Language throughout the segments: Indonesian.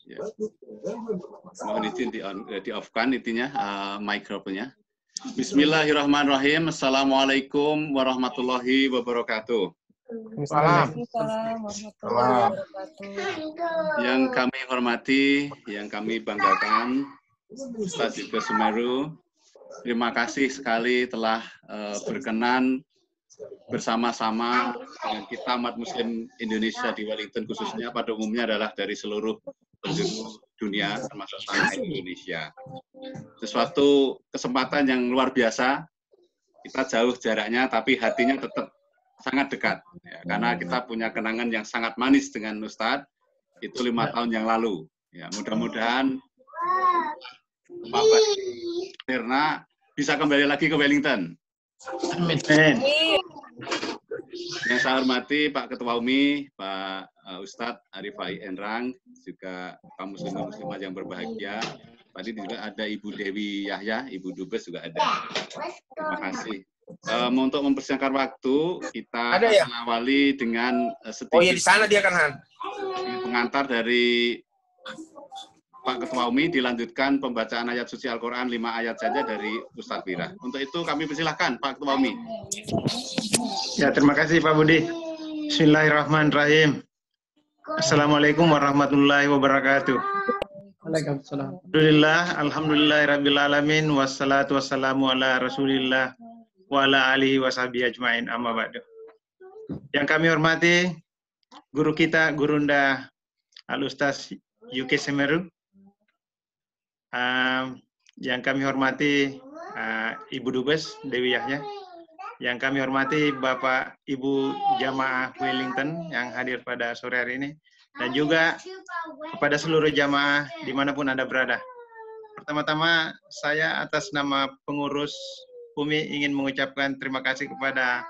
Ya. Mohon izin di-off-kan intinya mikrofonnya. Bismillahirrahmanirrahim. Assalamualaikum warahmatullahi wabarakatuh. Waalaikumsalam warahmatullahi wabarakatuh. Yang kami hormati, yang kami banggakan, Ustadz Yuke Sumeru, terima kasih sekali telah berkenan bersama-sama dengan kita umat Muslim Indonesia di Wellington, khususnya pada umumnya adalah dari seluruh penjuru dunia termasuk tanah Indonesia. Sesuatu kesempatan yang luar biasa. Kita jauh jaraknya tapi hatinya tetap sangat dekat ya, karena kita punya kenangan yang sangat manis dengan Ustadz itu 5 tahun yang lalu ya. Mudah-mudahan Bapak Mirna bisa kembali lagi ke Wellington. Amin. Yang saya hormati Pak Ketua UMI, Pak Ustadz Arifai Enrang, juga Pak Muslimah yang berbahagia. Tadi juga ada Ibu Dewi Yahya, Ibu Dubes juga ada. Terima kasih. Untuk mempersiapkan waktu, kita akan awali dengan sedikit di sana dia kan, pengantar dari Pak Ketua UMI, dilanjutkan pembacaan ayat suci Al-Quran 5 ayat saja dari Ustadz Wira. Untuk itu kami persilahkan Pak Ketua UMI. Ya, terima kasih Pak Budi. Bismillahirrahmanirrahim. Assalamualaikum warahmatullahi wabarakatuh. Waalaikumsalam. Alhamdulillahirabbil alamin, wassalatu wassalamu ala Rasulillah wa ala alihi washabihi ajmain, amma ba'du. Yang kami hormati guru kita, Gurunda Al-Ustaz Yuke Sumeru. Yang kami hormati Ibu Dubes Dewi Yahya. Yang kami hormati Bapak Ibu Jamaah Wellington yang hadir pada sore hari ini. Dan juga kepada seluruh jamaah dimanapun Anda berada. Pertama-tama saya atas nama pengurus UMI ingin mengucapkan terima kasih kepada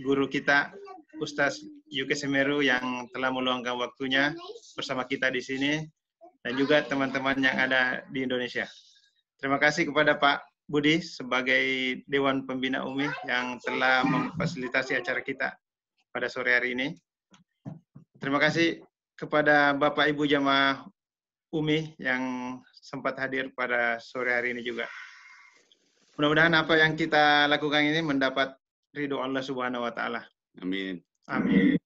guru kita Ustaz Yuke Sumeru yang telah meluangkan waktunya bersama kita di sini dan juga teman-teman yang ada di Indonesia. Terima kasih kepada Pak Budi sebagai Dewan Pembina UMI yang telah memfasilitasi acara kita pada sore hari ini. Terima kasih kepada Bapak Ibu Jamaah UMI yang sempat hadir pada sore hari ini juga. Mudah-mudahan apa yang kita lakukan ini mendapat ridho Allah Subhanahu wa taala. Amin. Amin.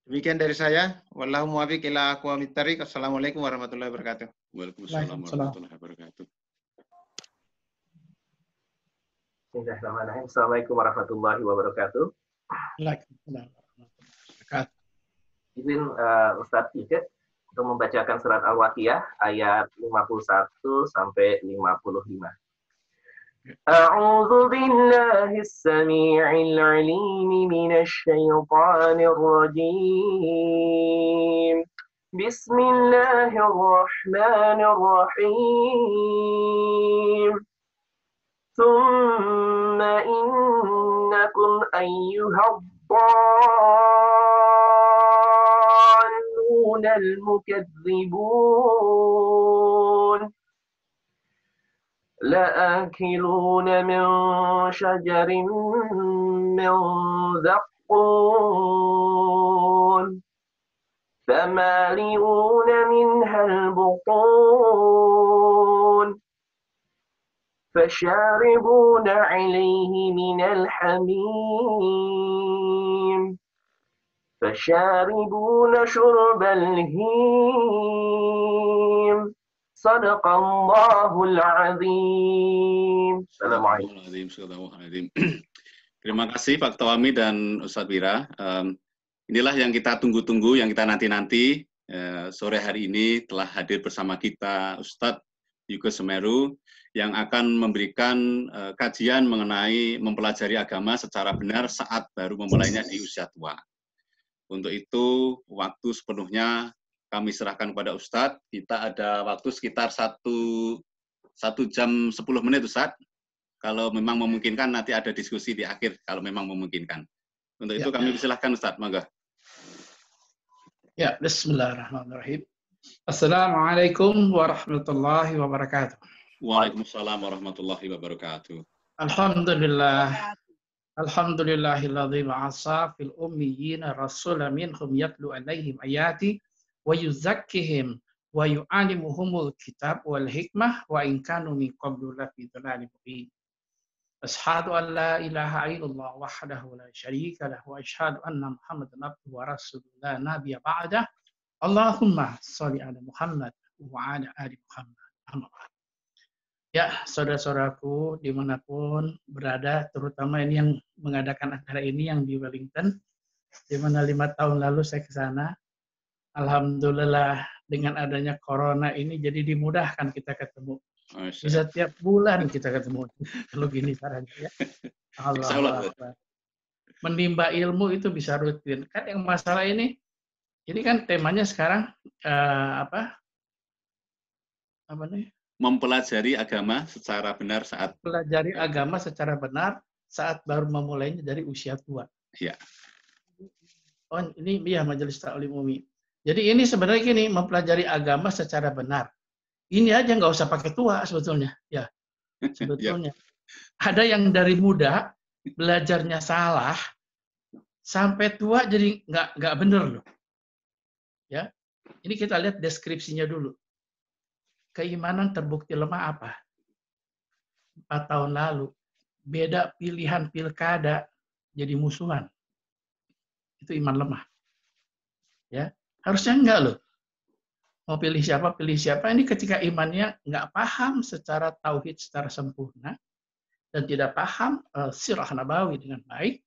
Demikian dari saya. Wallahu muwaffiq ila aqwamit thariq. Assalamualaikum warahmatullahi wabarakatuh. Waalaikumsalam warahmatullahi wabarakatuh. Bismillahirrahmanirrahim. Assalamualaikum warahmatullahi wabarakatuh. Waalaikumsalam warahmatullahi wabarakatuh. Izin Ustadz Yuke untuk membacakan surat Al-Waqiah ayat 51 sampai 55. A'udzu billahi as-sami'il 'alim minasy syaithanir rajim. Bismillahirrahmanirrahim. Tsumma innakum ayyuhad-dallun al-mukaththibun لآكلون من شجر من زقوم فمالئون منها البطون فشاربون عليه من الحميم فشاربون شرب الهيم Sadaqallahul azim. Assalamualaikum. Terima kasih Pak Ketua UMI dan Ustadz Wira. Inilah yang kita tunggu-tunggu, yang kita nanti-nanti. Sore hari ini telah hadir bersama kita Ustadz Yuke Sumeru yang akan memberikan kajian mengenai mempelajari agama secara benar saat baru memulainya di usia tua. Untuk itu, waktu sepenuhnya kami serahkan kepada Ustadz. Kita ada waktu sekitar 1 jam 10 menit, Ustadz. Kalau memang memungkinkan, nanti ada diskusi di akhir, kalau memang memungkinkan. Untuk itu kami persilahkan, Ustadz. Monggo. Ya, bismillahirrahmanirrahim. Assalamualaikum warahmatullahi wabarakatuh. Waalaikumsalam warahmatullahi wabarakatuh. Alhamdulillah. Alhamdulillahilladzi ba'atsa fil ummiyina rasulan minhum yatlu 'alaihim ayati wa yuzakkihim wa yu'allimuhumul kitab wal hikmah wa in kanu min qablu lafi dhalalin mubin. Asyhadu an la ilaha illallah wahdahu la syarika lahu wa asyhadu anna Muhammadan abduhu wa rasuluhu la nabiyya ba'dah. Allahumma shalli ala Muhammad wa ala ali Muhammad. Amma ba'd. Ya, saudara-saudaraku dimanapun berada, terutama ini yang mengadakan acara ini yang di Wellington, di mana 5 tahun lalu saya ke sana. Alhamdulillah dengan adanya corona ini jadi dimudahkan kita ketemu. Bisa tiap bulan kita ketemu. Kalau gini caranya ya. Allah. Menimba ilmu itu bisa rutin. Kan yang masalah ini kan temanya sekarang apa nih? Mempelajari agama secara benar saat pelajari agama secara benar saat baru memulainya dari usia tua. Ya. Oh, ini ya Majelis Ta'lim Umi. Jadi ini sebenarnya gini, mempelajari agama secara benar. Ini aja nggak usah pakai tua sebetulnya. Ya, sebetulnya. Ada yang dari muda belajarnya salah sampai tua jadi nggak bener loh. Ya, ini kita lihat deskripsinya dulu. Keimanan terbukti lemah apa? 4 tahun lalu. Beda pilihan pilkada jadi musuhan. Itu iman lemah. Ya, harusnya enggak loh. Mau pilih siapa. Ini ketika imannya nggak paham secara tauhid secara sempurna dan tidak paham sirah nabawi dengan baik,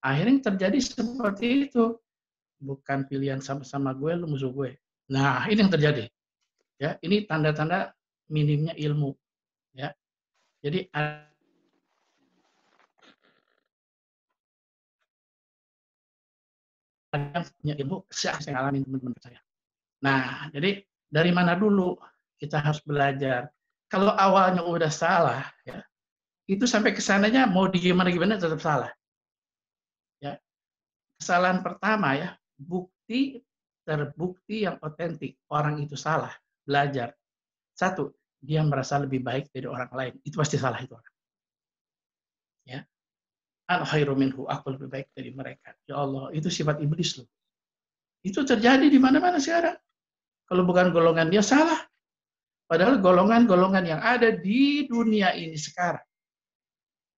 akhirnya terjadi seperti itu. Bukan pilihan sama-sama gue, lu musuh gue. Nah, ini yang terjadi. Ya, ini tanda-tanda minimnya ilmu. Ya, jadi ada yang punya ilmu, saya ngalamin teman-teman saya. Nah, jadi dari mana dulu kita harus belajar. Kalau awalnya udah salah, ya, itu sampai kesananya mau gimana tetap salah. Ya, kesalahan pertama ya, terbukti yang otentik orang itu salah. Belajar. 1, dia merasa lebih baik dari orang lain. Itu pasti salah itu orang. Ya. Ana khairu minhu, aku lebih baik dari mereka. Ya Allah, itu sifat iblis loh. Itu terjadi di mana-mana sekarang. Kalau bukan golongan dia salah. Padahal golongan-golongan yang ada di dunia ini sekarang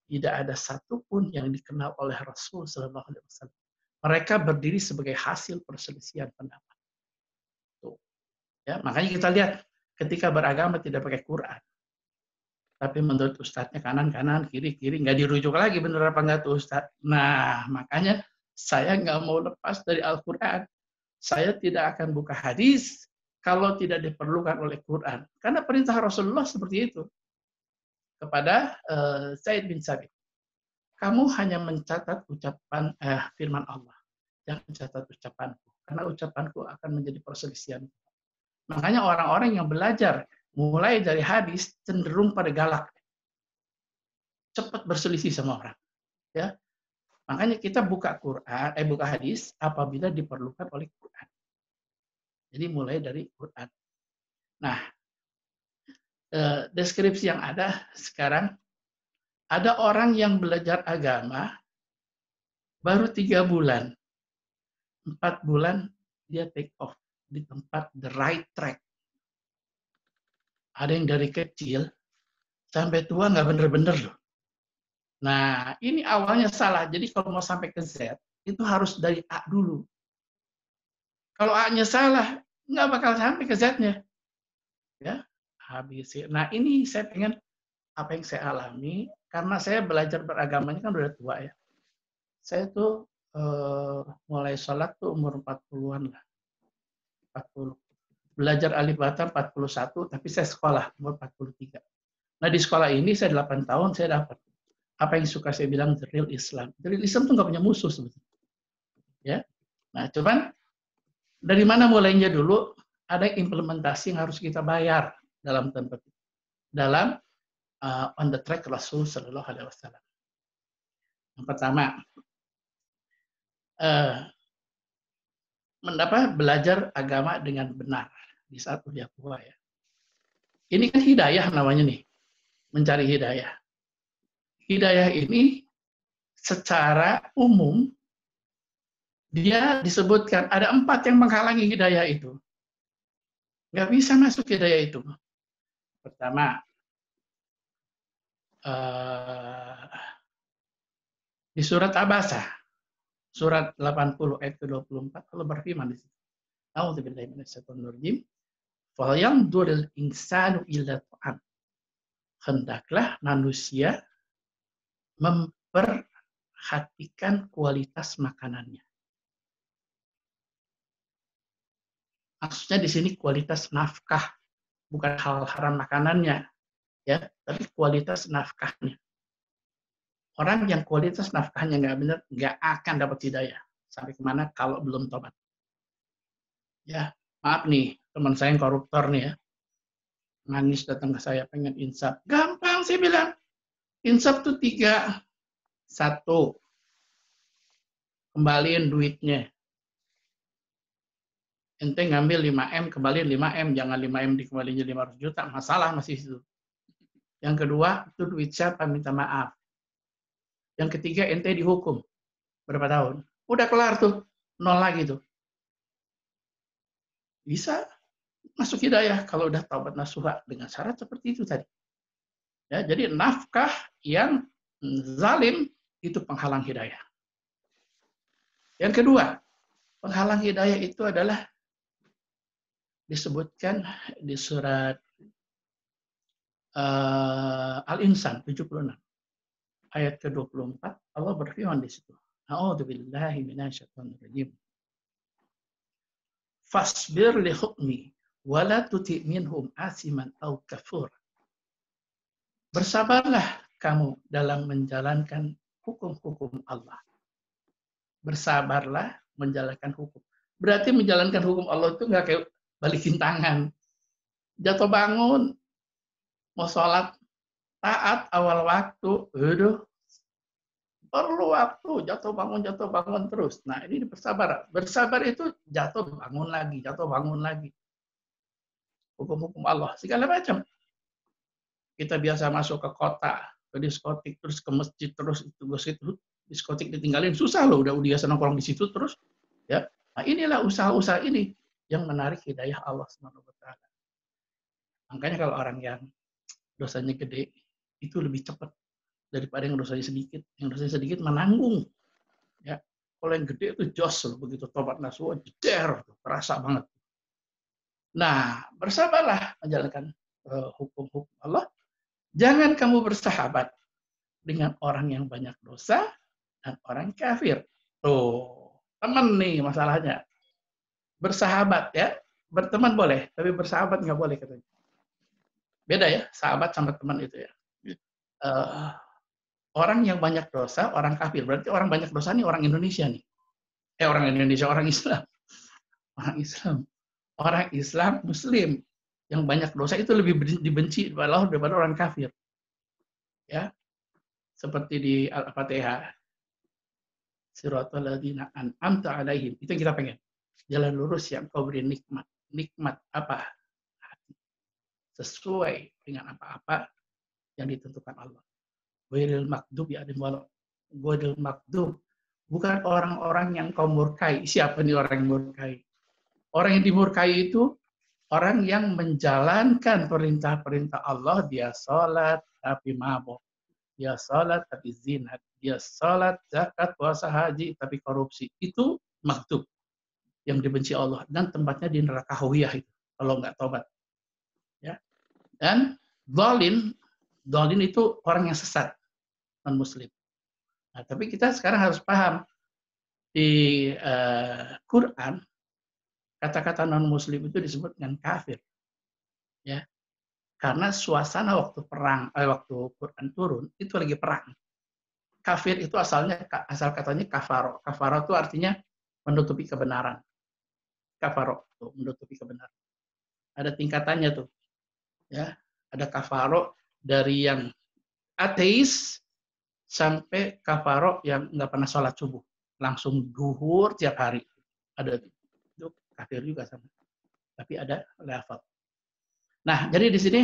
tidak ada satupun yang dikenal oleh Rasul sallallahu alaihi wasallam. Mereka berdiri sebagai hasil perselisihan pendapat. Ya, makanya kita lihat ketika beragama tidak pakai Quran. Tapi menurut ustadznya kanan, kiri, nggak dirujuk lagi bener apa nggak tuh ustadz. Nah, makanya saya nggak mau lepas dari Al-Quran. Saya tidak akan buka hadis kalau tidak diperlukan oleh Quran. Karena perintah Rasulullah seperti itu. Kepada Zaid bin Sabit. Kamu hanya mencatat ucapan firman Allah. Jangan mencatat ucapanku. Karena ucapanku akan menjadi perselisihan. Makanya orang-orang yang belajar mulai dari hadis cenderung pada galak. Cepat berselisih sama orang. Ya. Makanya kita buka hadis apabila diperlukan oleh Quran. Jadi mulai dari Quran. Nah, deskripsi yang ada sekarang, ada orang yang belajar agama baru 3 bulan. 4 bulan dia take off di tempat the right track. Ada yang dari kecil sampai tua nggak bener-bener loh. Nah, ini awalnya salah. Jadi kalau mau sampai ke Z, itu harus dari A dulu. Kalau A-nya salah, nggak bakal sampai ke Z-nya. Ya, habis. Nah, ini saya pengen apa yang saya alami, karena saya belajar beragamanya kan udah tua ya. Saya tuh mulai sholat tuh umur 40-an lah. 40. Belajar alif bata 41, tapi saya sekolah umur 43. Nah, di sekolah ini saya 8 tahun saya dapat apa yang suka saya bilang the real Islam. The real Islam tuh nggak punya musuh sebetulnya. Ya. Nah, cuman dari mana mulainya dulu? Ada implementasi yang harus kita bayar dalam tempat dalam on the track Rasul Sallallahu Alaihi Wasallam. Yang pertama, belajar agama dengan benar di saat usia tua ya. Ini kan hidayah namanya nih, mencari hidayah. Hidayah ini secara umum dia disebutkan ada 4 yang menghalangi hidayah itu. Nggak bisa masuk hidayah itu. Pertama, di surat Abasa, surat 80 ayat ke-24, Allah berfirman di situ. A'udzubillahi minasyaitonir rajim. Falyanzuril insanu ila ta'am. Hendaklah manusia memperhatikan kualitas makanannya. Maksudnya di sini kualitas nafkah, bukan hal haram makanannya, ya, tapi kualitas nafkahnya. Orang yang kualitas nafkahnya nggak benar, nggak akan dapat hidayah. Sampai kemana kalau belum tobat. Ya, maaf nih, teman saya yang koruptor nih ya, nangis datang ke saya pengen insaf. Gampang saya bilang, insaf tuh 3. 1, kembaliin duitnya. Ente ngambil 5M, kembaliin 5M, jangan 5M dikembaliin 500 juta, masalah masih itu. Yang kedua, itu duit siapa minta maaf. Yang ketiga, ente dihukum. Berapa tahun? Udah kelar tuh, 0 lagi tuh. Bisa masuk hidayah kalau udah taubat nasuha dengan syarat seperti itu tadi. Ya, jadi nafkah yang zalim itu penghalang hidayah. Yang kedua, penghalang hidayah itu adalah disebutkan di surat Al-Insan 76 ayat ke-24, Allah berfirman di situ. A'udzubillahi minasyaitonir rajim. Fasbir li hukmi wa la tuti' minhum asiman aw kafur. Bersabarlah kamu dalam menjalankan hukum-hukum Allah. Bersabarlah menjalankan hukum. Berarti menjalankan hukum Allah itu nggak kayak balikin tangan. Jatuh bangun, mau sholat, taat awal waktu, perlu waktu, jatuh bangun terus. Nah, ini bersabar. Bersabar itu jatuh bangun lagi. Hukum-hukum Allah, segala macam. Kita biasa masuk ke kota, ke diskotik, terus ke masjid, terus itu diskotik ditinggalin, susah loh, udah biasa nongkrong di situ terus. Ya, nah inilah usaha-usaha ini yang menarik hidayah Allah SWT. Makanya kalau orang yang dosanya gede, itu lebih cepat daripada yang dosanya sedikit. Yang dosanya sedikit menanggung. Ya, kalau yang gede itu jos loh, begitu tobat nasuha, jeder, terasa banget. Nah, bersabarlah menjalankan hukum-hukum Allah. Jangan kamu bersahabat dengan orang yang banyak dosa dan orang kafir. Tuh, teman nih masalahnya. Bersahabat ya, berteman boleh, tapi bersahabat nggak boleh katanya. Beda ya, sahabat sama teman itu ya. Orang yang banyak dosa, orang kafir. Berarti orang banyak dosa nih orang Indonesia nih. Orang Indonesia, orang Islam. Orang Islam, Muslim. Yang banyak dosa itu lebih dibenci daripada orang kafir. Ya, seperti di Al-Fatihah. Siratal ladzina an'amta 'alaihim. Itu yang kita pengen. Jalan lurus yang kau beri nikmat. Nikmat apa? Sesuai dengan apa-apa yang ditentukan Allah. Ghairil maghdubi 'alaihim ghairil maghdub. Bukan orang-orang yang kau murkai. Siapa nih orang yang murkai? Orang yang dimurkai itu orang yang menjalankan perintah-perintah Allah, dia sholat tapi mabok. Dia sholat tapi zina. Dia sholat, zakat, puasa, haji tapi korupsi. Itu maghdub yang dibenci Allah. Dan tempatnya di neraka hawiyah itu. Kalau nggak tobat. Ya. Dan dhalin itu orang yang sesat. Non-muslim. Nah, tapi kita sekarang harus paham. Di Quran, kata-kata non-muslim itu disebut dengan kafir. Ya. Karena suasana waktu perang, waktu Quran turun, itu lagi perang. Kafir itu asal katanya kafaro. Kafaro itu artinya menutupi kebenaran. Kafaro itu menutupi kebenaran. Ada tingkatannya tuh. Ya, ada kafaro dari yang ateis sampai kafaro yang nggak pernah sholat subuh. Langsung duhur tiap hari. Ada itu kafir juga sama. Tapi ada level. Nah, jadi di sini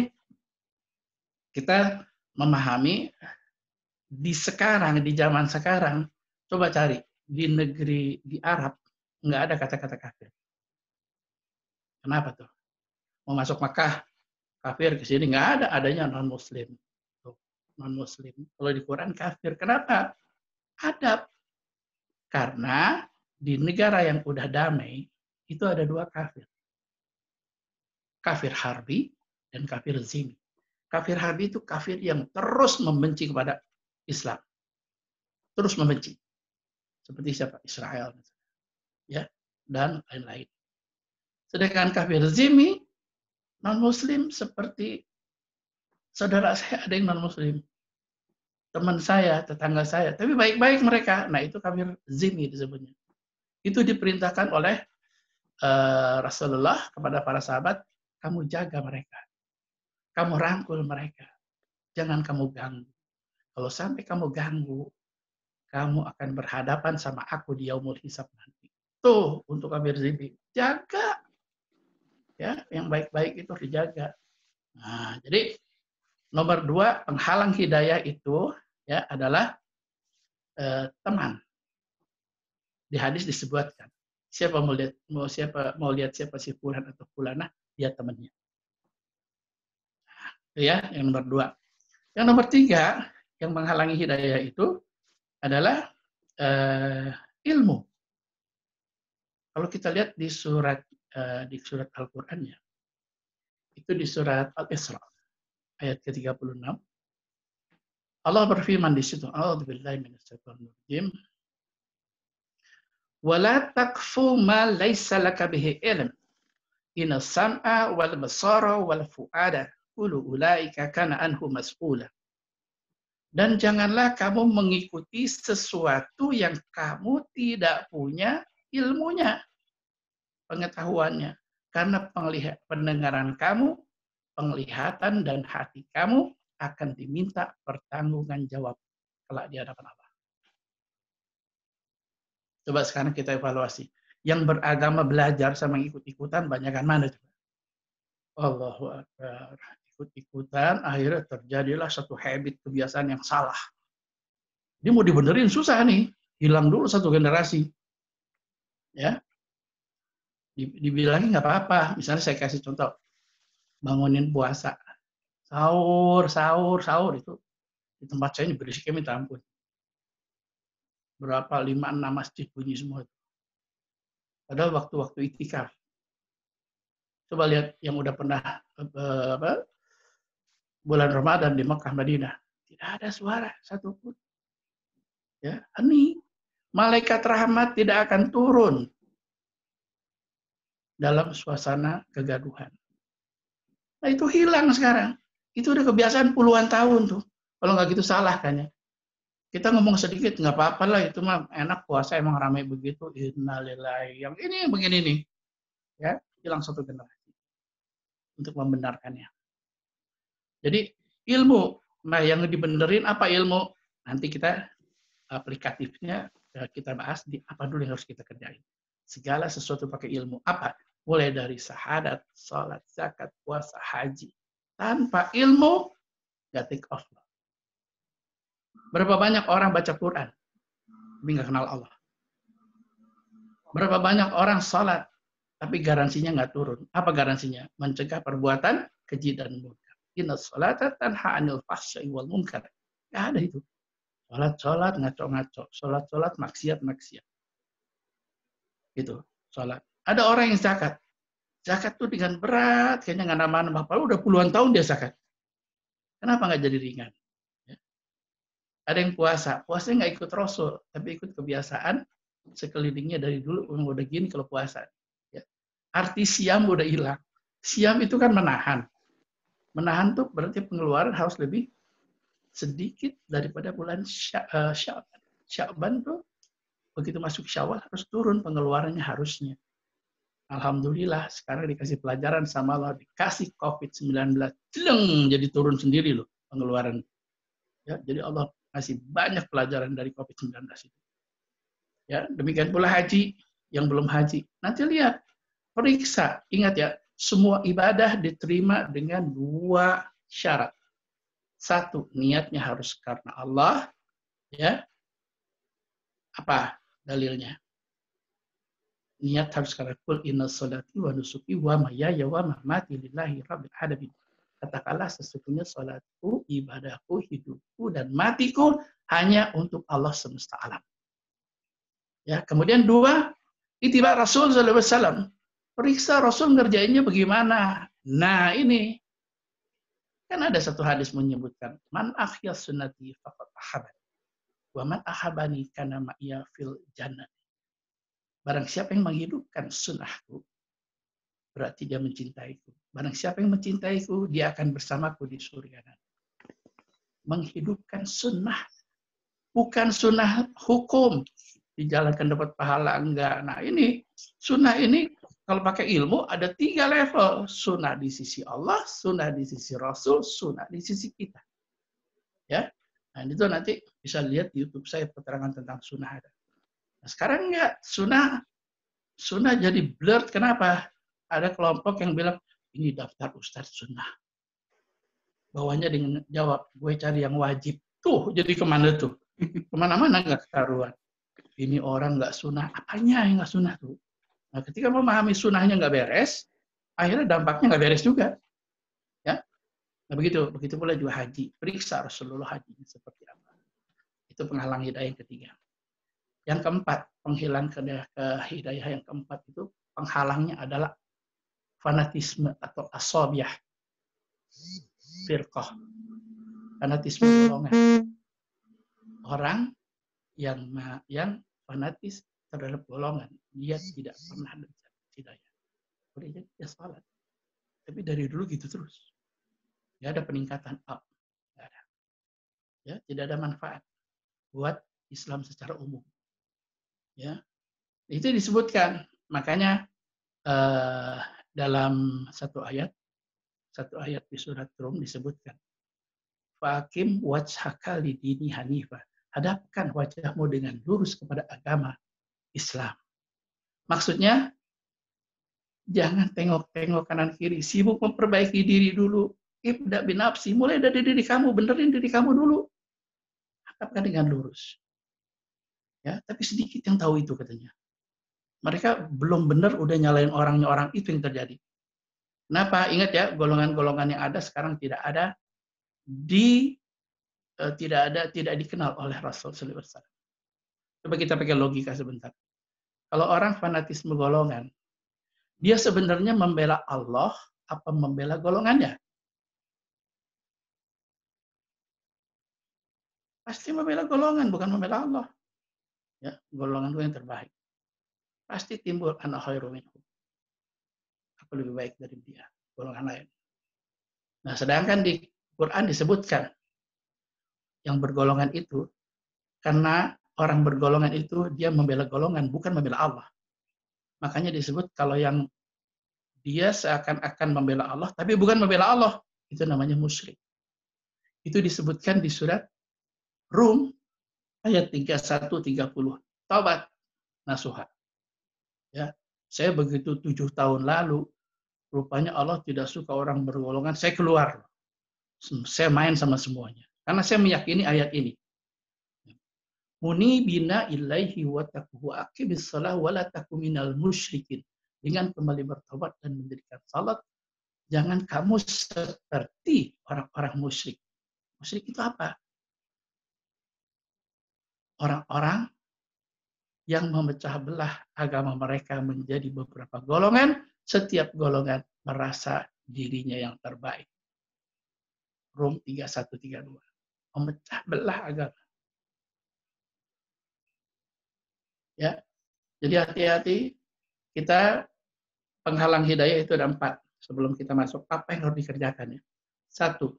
kita memahami di zaman sekarang, coba cari di negeri di Arab nggak ada kata-kata kafir. Kenapa tuh? Mau masuk Makkah, kafir, ke sini nggak ada, adanya non-muslim. Non-muslim. Kalau di Quran kafir. Kenapa? Adab. Karena di negara yang udah damai, itu ada dua kafir. Kafir harbi dan kafir zimmi. Kafir harbi itu kafir yang terus membenci kepada Islam. Terus membenci. Seperti siapa? Israel. Ya, dan lain-lain. Sedangkan kafir zimmi, non-muslim seperti saudara saya ada yang non-muslim. Teman saya, tetangga saya, tapi baik-baik mereka. Nah, itu kafir zimmi disebutnya. Itu diperintahkan oleh Rasulullah kepada para sahabat, kamu jaga mereka. Kamu rangkul mereka. Jangan kamu ganggu. Kalau sampai kamu ganggu, kamu akan berhadapan sama aku di yaumul hisab nanti. Tuh, untuk kafir zimmi. Jaga. Ya, yang baik-baik itu dijaga. Nah, jadi nomor 2, penghalang hidayah itu ya adalah teman. Di hadis disebutkan, siapa mau lihat siapa si fulan atau fulana, dia temannya. Ya, yang nomor 2. Yang nomor 3, yang menghalangi hidayah itu adalah ilmu. Kalau kita lihat di surat Al-Qur'an ya, itu di surat Al-Isra ayat ke-36. Allah berfirman di situ, A'udzubillahi minasyaitonir rajim. Wala taqfu ma laysa laka bihi ilm. Inna sam'a wal basara wal fu'ada kullu ulaika kana anhu mas'ula. Dan janganlah kamu mengikuti sesuatu yang kamu tidak punya ilmunya, pengetahuannya. Karena pendengaran kamu, penglihatan dan hati kamu akan diminta pertanggunggan jawab kelak di hadapan Allah. Coba sekarang kita evaluasi. Yang beragama belajar sama ikut-ikutan, banyakan mana coba? Allahu Akbar. Ikut-ikutan, akhirnya terjadilah satu habit, kebiasaan yang salah. Dia mau dibenerin susah nih. Hilang dulu satu generasi. Ya. Dibilangin nggak apa-apa. Misalnya saya kasih contoh. Bangunin puasa. Sahur itu di tempat saya ini berisiknya minta ampun. Berapa 5-6 masjid bunyi semua itu. Padahal waktu-waktu iktikaf. Coba lihat yang udah pernah bulan Ramadan di Mekah Madinah. Tidak ada suara satupun. Ya, hening. Malaikat rahmat tidak akan turun dalam suasana kegaduhan. Nah, itu hilang sekarang. Itu udah kebiasaan puluhan tahun tuh. Kalau nggak gitu salah kan ya. Kita ngomong sedikit, nggak apa-apa lah. Itu mah enak puasa emang ramai begitu. Innalillahi. Yang ini begini nih. Ya, hilang satu generasi. Untuk membenarkannya. Jadi ilmu. Nah, yang dibenerin apa ilmu? Nanti kita aplikatifnya kita bahas di apa dulu yang harus kita kerjain. Segala sesuatu pakai ilmu. Apa? Mulai dari syahadat, sholat, zakat, puasa, haji. Tanpa ilmu, nggak take off. Berapa banyak orang baca Quran, tapi nggak kenal Allah. Berapa banyak orang sholat, tapi garansinya nggak turun. Apa garansinya? Mencegah perbuatan keji dan munkar. Inna sholata tanha anil fahsya'i wal munkar. Nggak ada itu. Sholat, ngaco-ngaco. Sholat, maksiat. Gitu, sholat. Ada orang yang zakat. Zakat tuh dengan berat, kayaknya nggak nambah-nambah. Padahal udah puluhan tahun dia zakat. Kenapa nggak jadi ringan? Ya. Ada yang puasa. Puasanya nggak ikut Rasul, tapi ikut kebiasaan sekelilingnya dari dulu. Udah gini kalau puasa. Ya. Arti siam udah hilang. Siam itu kan menahan. Menahan tuh berarti pengeluaran harus lebih sedikit daripada bulan Sya'ban. Sya'ban tuh begitu masuk Syawal harus turun pengeluarannya harusnya. Alhamdulillah sekarang dikasih pelajaran sama Allah, dikasih COVID-19, jeleng jadi turun sendiri loh pengeluaran. Ya, jadi Allah kasih banyak pelajaran dari COVID-19 itu. Ya, demikian pula haji yang belum haji. Nanti lihat, periksa, ingat ya, semua ibadah diterima dengan 2 syarat. 1, niatnya harus karena Allah. Ya, apa dalilnya? Niat harus karena kul inna sholati wa nusuki wa mahyaya wa mamati lillahi rabbil alamin. Katakanlah sesungguhnya salatku, ibadahku, hidupku dan matiku hanya untuk Allah semesta alam. Ya, kemudian dua, ittiba Rasul sallallahu alaihi wasallam. Periksa Rasul ngerjainnya bagaimana. Nah, ini kan ada satu hadis menyebutkan man ahya sunnati faqad ahabani wa man ahabani kana ma'iya fil jannah. Barang siapa yang menghidupkan sunnahku, berarti dia mencintaiku. Barang siapa yang mencintaiku, dia akan bersamaku di surga. Menghidupkan sunnah, bukan sunnah hukum. Dijalankan dapat pahala, enggak. Nah ini, sunnah ini, kalau pakai ilmu, ada 3 level. Sunnah di sisi Allah, sunnah di sisi Rasul, sunnah di sisi kita. Ya, nah itu nanti bisa lihat di YouTube saya keterangan tentang sunnah ada. Nah, sekarang enggak, sunnah jadi blurred. Kenapa? Ada kelompok yang bilang, ini daftar Ustadz sunnah. Bawahnya dengan jawab, gue cari yang wajib. Tuh, jadi kemana tuh? Kemana-mana nggak ketaruhan. Ini orang nggak sunnah, apanya yang nggak sunnah tuh? Nah, ketika memahami sunnahnya nggak beres, akhirnya dampaknya nggak beres juga. Ya, nah begitu pula juga haji. Periksa Rasulullah haji seperti apa. Itu penghalang hidayah yang ketiga. Yang keempat, penghilang ke hidayah yang keempat itu penghalangnya adalah fanatisme atau asobiyah, firqah, fanatisme golongan. Orang yang fanatis terhadap golongan, dia tidak pernah mencari hidayah. Boleh jadi dia salat, tapi dari dulu gitu terus. Tidak ada peningkatan up, tidak ada. Ya, tidak ada manfaat buat Islam secara umum. Ya, itu disebutkan. Makanya dalam satu ayat di surat Rum disebutkan, Fakim wajhaka lidini hanifah. Hadapkan wajahmu dengan lurus kepada agama Islam. Maksudnya, jangan tengok-tengok kanan kiri. Sibuk memperbaiki diri dulu. Ibda bin nafsi. Mulai dari diri kamu. Benerin diri kamu dulu. Hadapkan dengan lurus. Ya, tapi sedikit yang tahu itu katanya. Mereka belum benar udah nyalain orang itu yang terjadi. Kenapa? Ingat ya, golongan-golongan yang ada sekarang tidak ada tidak dikenal oleh Rasul sallallahu alaihi wasallam. Coba kita pakai logika sebentar. Kalau orang fanatisme golongan, dia sebenarnya membela Allah apa membela golongannya? Pasti membela golongan, bukan membela Allah. Ya, golongan itu yang terbaik. Pasti timbul ana khairu minhu. Aku lebih baik dari dia, golongan lain. Nah, sedangkan di Quran disebutkan yang bergolongan itu karena orang bergolongan itu dia membela golongan, bukan membela Allah. Makanya disebut kalau yang dia seakan-akan membela Allah, tapi bukan membela Allah, itu namanya musyrik. Itu disebutkan di surat Rum ayat 31-30. Taubat nasuha. Ya, saya begitu 7 tahun lalu, rupanya Allah tidak suka orang bergolongan, saya keluar. Saya main sama semuanya. Karena saya meyakini ayat ini. Munibina ilaihi wa taqwa aqibis shalah wa la takum minal musyrikin. Dengan kembali bertobat dan mendirikan salat, jangan kamu seperti orang-orang musyrik. Musyrik itu apa? Orang-orang yang memecah belah agama mereka menjadi beberapa golongan, setiap golongan merasa dirinya yang terbaik. Rum 31-32. Memecah belah agama. Ya, jadi hati-hati. Kita penghalang hidayah itu ada 4. Sebelum kita masuk, apa yang harus dikerjakan ya? 1,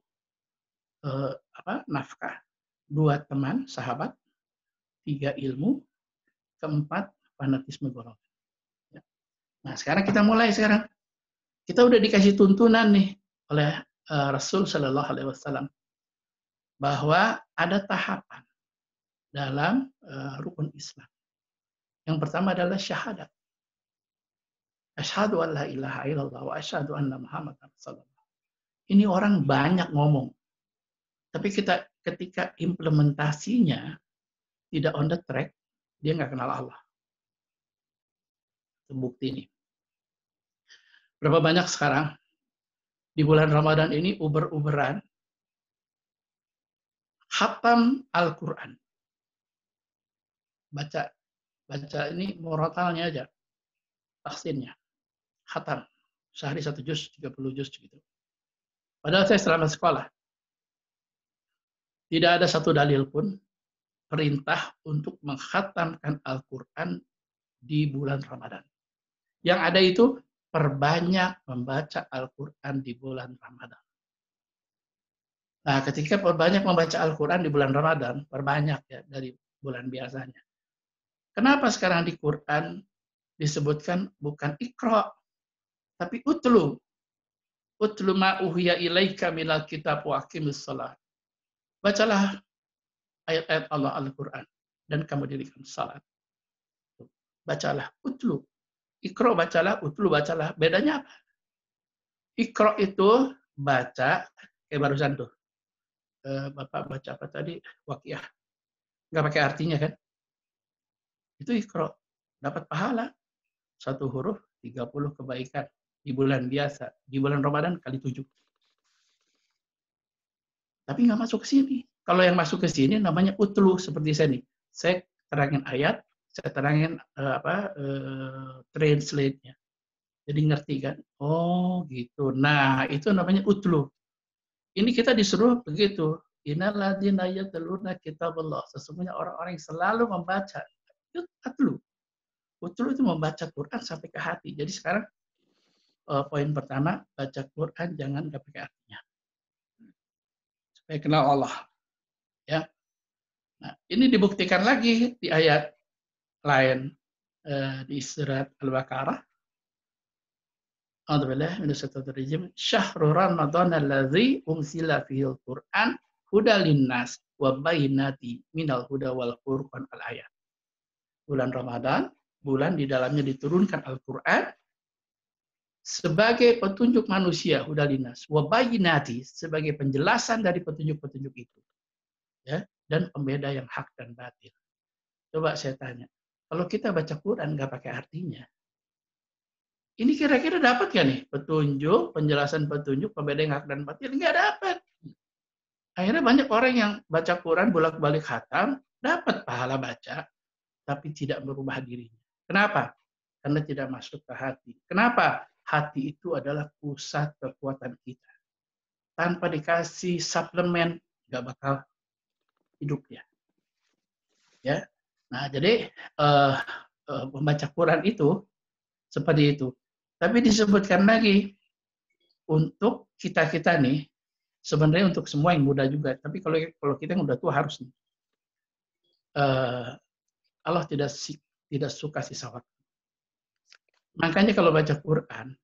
nafkah. 2, teman, sahabat. 3, ilmu. 4, fanatisme golongan. Ya. Nah, sekarang kita mulai sekarang. Kita udah dikasih tuntunan nih oleh Rasul Shallallahu Alaihi Wasallam bahwa ada tahapan dalam rukun Islam. Yang pertama adalah syahadat. Asyhadu an la ilaha illallah wa asyhadu anna Muhammadan rasulullah. Ini orang banyak ngomong. Tapi ketika implementasinya tidak on the track, dia nggak kenal Allah. Terbukti ini. Berapa banyak sekarang di bulan Ramadan ini uber-uberan khatam Al-Quran. Baca ini murotalnya aja, tahsinnya, khatam. Sehari 1 juz, 30 juz gitu. Padahal saya selama sekolah, tidak ada satu dalil pun perintah untuk mengkhatamkan Al-Quran di bulan Ramadan. Yang ada itu perbanyak membaca Al-Quran di bulan Ramadan. Nah, ketika perbanyak membaca Al-Quran di bulan Ramadan, perbanyak ya dari bulan biasanya. Kenapa sekarang di Quran disebutkan bukan Iqra, tapi utlu. Utlu ma uhiya ilaika minal kitab wa aqimis shalah. Bacalah ayat-ayat Allah Al-Quran dan kamu dirikan salat. Bacalah utlu. Iqra bacalah, utlu bacalah. Bedanya apa? Iqra itu baca, kayak barusan tuh. Bapak baca apa tadi? Waqiah. Nggak pakai artinya kan? Itu Iqra. Dapat pahala. 1 huruf, 30 kebaikan. Di bulan biasa. Di bulan Ramadan kali 7. Tapi nggak masuk ke sini. Kalau yang masuk ke sini namanya utlu. Seperti saya nih. Saya terangin ayat, saya terangin translate-nya. Jadi ngerti kan? Oh gitu. Nah itu namanya utlu. Ini kita disuruh begitu. Innalladzina yatluna kitaballah. Sesungguhnya orang-orang yang selalu membaca. Itu utlu. Utlu itu membaca Quran sampai ke hati. Jadi sekarang poin pertama, baca Quran jangan nggak pakai artinya. Supaya kenal Allah. Ya. Nah, ini dibuktikan lagi di ayat lain di surat Al-Baqarah. A'udzubillahi minasyaitonir rajim. Syahrul Ramadan allazi unzila fihil Qur'an hudal linnas wa bayyinati minal huda wal furqan al-ayat. Bulan Ramadan, bulan di dalamnya diturunkan Al-Qur'an sebagai petunjuk manusia, hudal linnas wa bayyinati, sebagai penjelasan dari petunjuk-petunjuk itu. Ya, dan pembeda yang hak dan batil. Coba saya tanya, kalau kita baca Quran nggak pakai artinya, ini kira-kira dapat nggak nih petunjuk, penjelasan petunjuk, pembeda yang hak dan batil? Nggak dapat. Akhirnya banyak orang yang baca Quran bolak-balik khatam, dapat pahala baca, tapi tidak merubah dirinya. Kenapa? Karena tidak masuk ke hati. Kenapa? Hati itu adalah pusat kekuatan kita. Tanpa dikasih suplemen, nggak bakal hidup ya. Ya. Nah, jadi membaca Quran itu seperti itu. Tapi disebutkan lagi untuk kita nih, sebenarnya untuk semua yang muda juga. Tapi kalau kita yang udah tua harus nih. Allah tidak suka sisa waktu. Makanya kalau baca Quran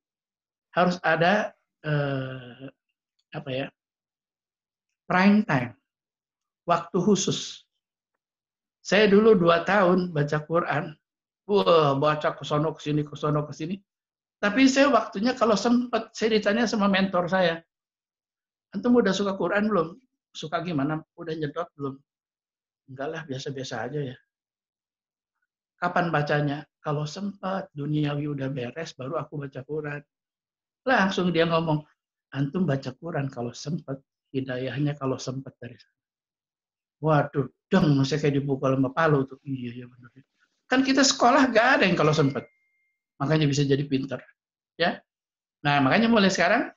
harus ada prime time, waktu khusus. Saya dulu 2 tahun baca Quran, baca ke sono ke sini. Tapi saya waktunya kalau sempat, saya ditanya sama mentor saya, antum udah suka Quran belum? Suka gimana? Udah nyedot belum? Enggak lah, biasa-biasa aja ya. Kapan bacanya? Kalau sempat, duniawi udah beres, baru aku baca Quran. Langsung dia ngomong, antum baca Quran kalau sempat, hidayahnya kalau sempat dari sana. Waduh, saya kayak dipukul sama palu tuh. Iya benar. Kan kita sekolah gak ada yang kalau sempat. Makanya bisa jadi pintar. Ya. Nah, makanya mulai sekarang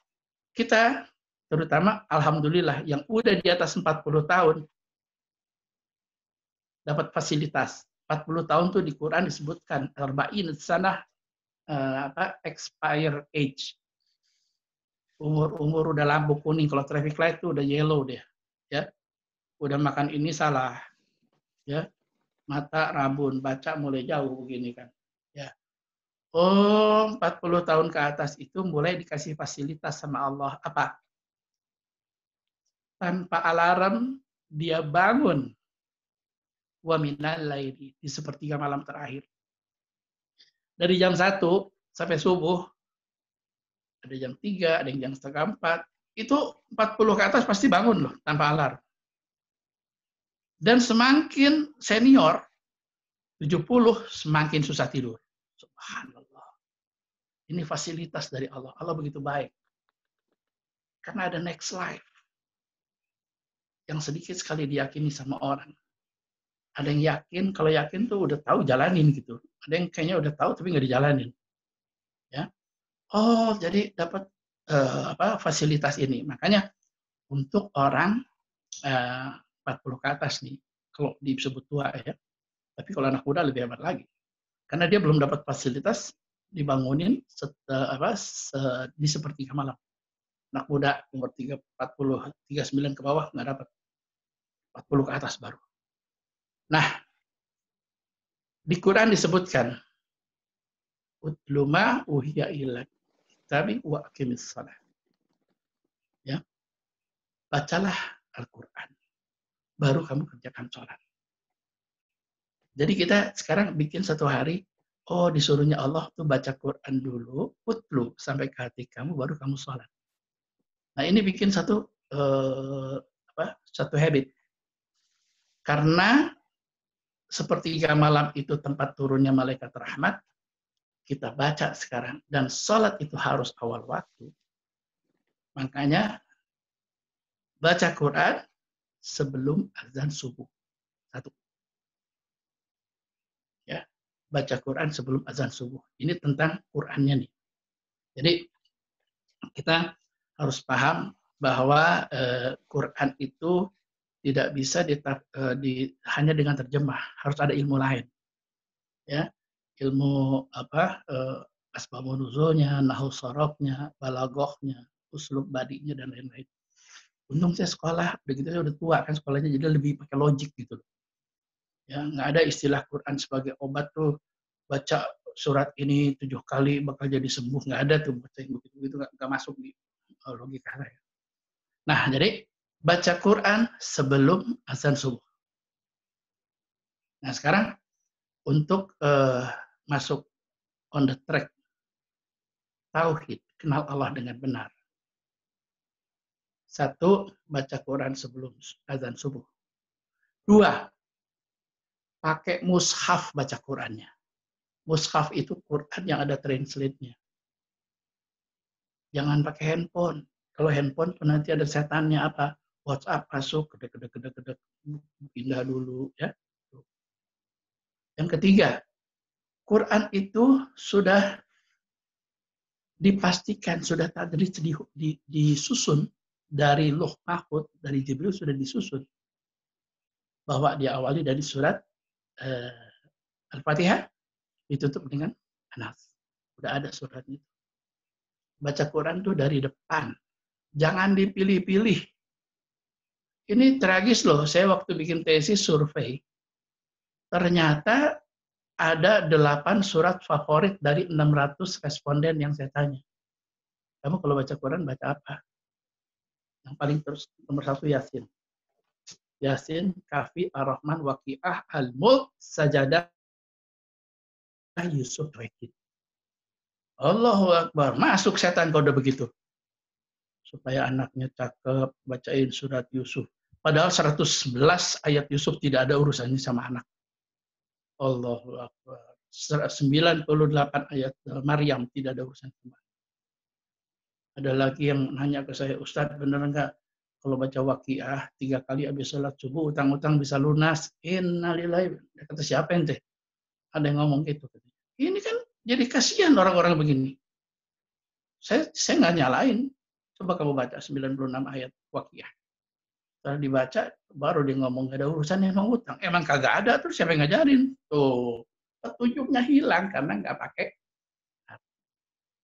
kita terutama alhamdulillah yang udah di atas 40 tahun dapat fasilitas. 40 tahun tuh di Quran disebutkan arba'in sanah expire age. Umur udah lampu kuning, kalau traffic light tuh udah yellow deh. Ya. Udah makan ini salah. Ya. Mata rabun, baca mulai jauh begini kan. Ya. Oh, 40 tahun ke atas itu mulai dikasih fasilitas sama Allah. Apa? Tanpa alarm, dia bangun. Wa minal laili, di sepertiga malam terakhir. Dari jam 1 sampai subuh, ada jam 3, ada yang jam setengah 4. Itu 40 ke atas pasti bangun loh, tanpa alarm. Dan semakin senior, 70, semakin susah tidur. Subhanallah. Ini fasilitas dari Allah. Allah begitu baik. Karena ada next life. Yang sedikit sekali diyakini sama orang. Ada yang yakin, kalau yakin tuh udah tahu jalanin gitu. Ada yang kayaknya udah tahu tapi nggak dijalanin. Ya. Oh, jadi dapat fasilitas ini. Makanya untuk orang 40 ke atas nih, kalau disebut tua ya. Tapi kalau anak muda lebih hebat lagi. Karena dia belum dapat fasilitas dibangunin di sepertiga malam. Anak muda umur 40, 39 ke bawah nggak dapat. 40 ke atas baru. Nah, di Quran disebutkan utlu ma uhiya ilaik tapi wa aqimis shalah. Ya. Bacalah Al-Qur'an. Baru kamu kerjakan sholat. Jadi kita sekarang bikin satu hari, oh disuruhnya Allah tuh baca Quran dulu, utlu sampai ke hati kamu, baru kamu sholat. Nah ini bikin satu habit. Karena sepertiga malam itu tempat turunnya malaikat rahmat, kita baca sekarang. Dan sholat itu harus awal waktu. Makanya baca Quran sebelum azan subuh. Satu. Ya, baca Quran sebelum azan subuh. Ini tentang Qurannya nih. Jadi kita harus paham bahwa Quran itu tidak bisa hanya dengan terjemah, harus ada ilmu lain. Ya, ilmu asbabun nuzulnya, nahwu sharafnya, balaghahnya, uslub badinya dan lain-lain. Untung saya sekolah, begitu saya udah tua kan sekolahnya, jadi lebih pakai logik gitu. Ya, nggak ada istilah Quran sebagai obat tuh baca surat ini 7 kali bakal jadi sembuh, nggak ada tuh baca yang begitu nggak masuk di logika saya. Nah jadi baca Quran sebelum azan subuh. Nah sekarang untuk masuk on the track tauhid, kenal Allah dengan benar. Satu, baca Quran sebelum azan subuh. Dua, pakai mushaf baca Qurannya. Mushaf itu Quran yang ada translate-nya. Jangan pakai handphone. Kalau handphone nanti ada setannya apa? WhatsApp masuk, kedek, pindah dulu ya. Yang ketiga, Quran itu sudah dipastikan, sudah tadi disusun dari Lauh Mahfuz, dari Jibril sudah disusun bahwa diawali dari surat Al-Fatihah ditutup dengan An-Nas. Sudah ada suratnya. Baca Quran itu dari depan. Jangan dipilih-pilih. Ini tragis loh. Saya waktu bikin tesis survei, ternyata ada 8 surat favorit dari 600 responden yang saya tanya. Kamu kalau baca Quran baca apa? Yang paling terus nomor 1 Yasin. Yasin, Kahfi, Ar-Rahman, Waqiah, Al-Mulk, Sajadah, Yusuf, Waqid. Allahu Akbar. Masuk setan kalau udah begitu. Supaya anaknya cakep, bacain surat Yusuf. Padahal 111 ayat Yusuf tidak ada urusannya sama anak. Allahu Akbar. 98 ayat Maryam tidak ada urusan sama anak. Ada lagi yang nanya ke saya, Ustadz benar nggak kalau baca Waqiah 3 kali habis sholat subuh, utang-utang bisa lunas? Innalillahi. Kata siapa ente? Ada yang ngomong gitu. Ini kan jadi kasihan orang-orang begini. Saya nggak nyalain. Coba kamu baca 96 ayat Waqiah. Setelah dibaca, baru dia ngomong nggak ada urusan emang utang. Emang kagak ada, terus siapa yang ngajarin? Tuh, petunjuknya hilang karena nggak pakai.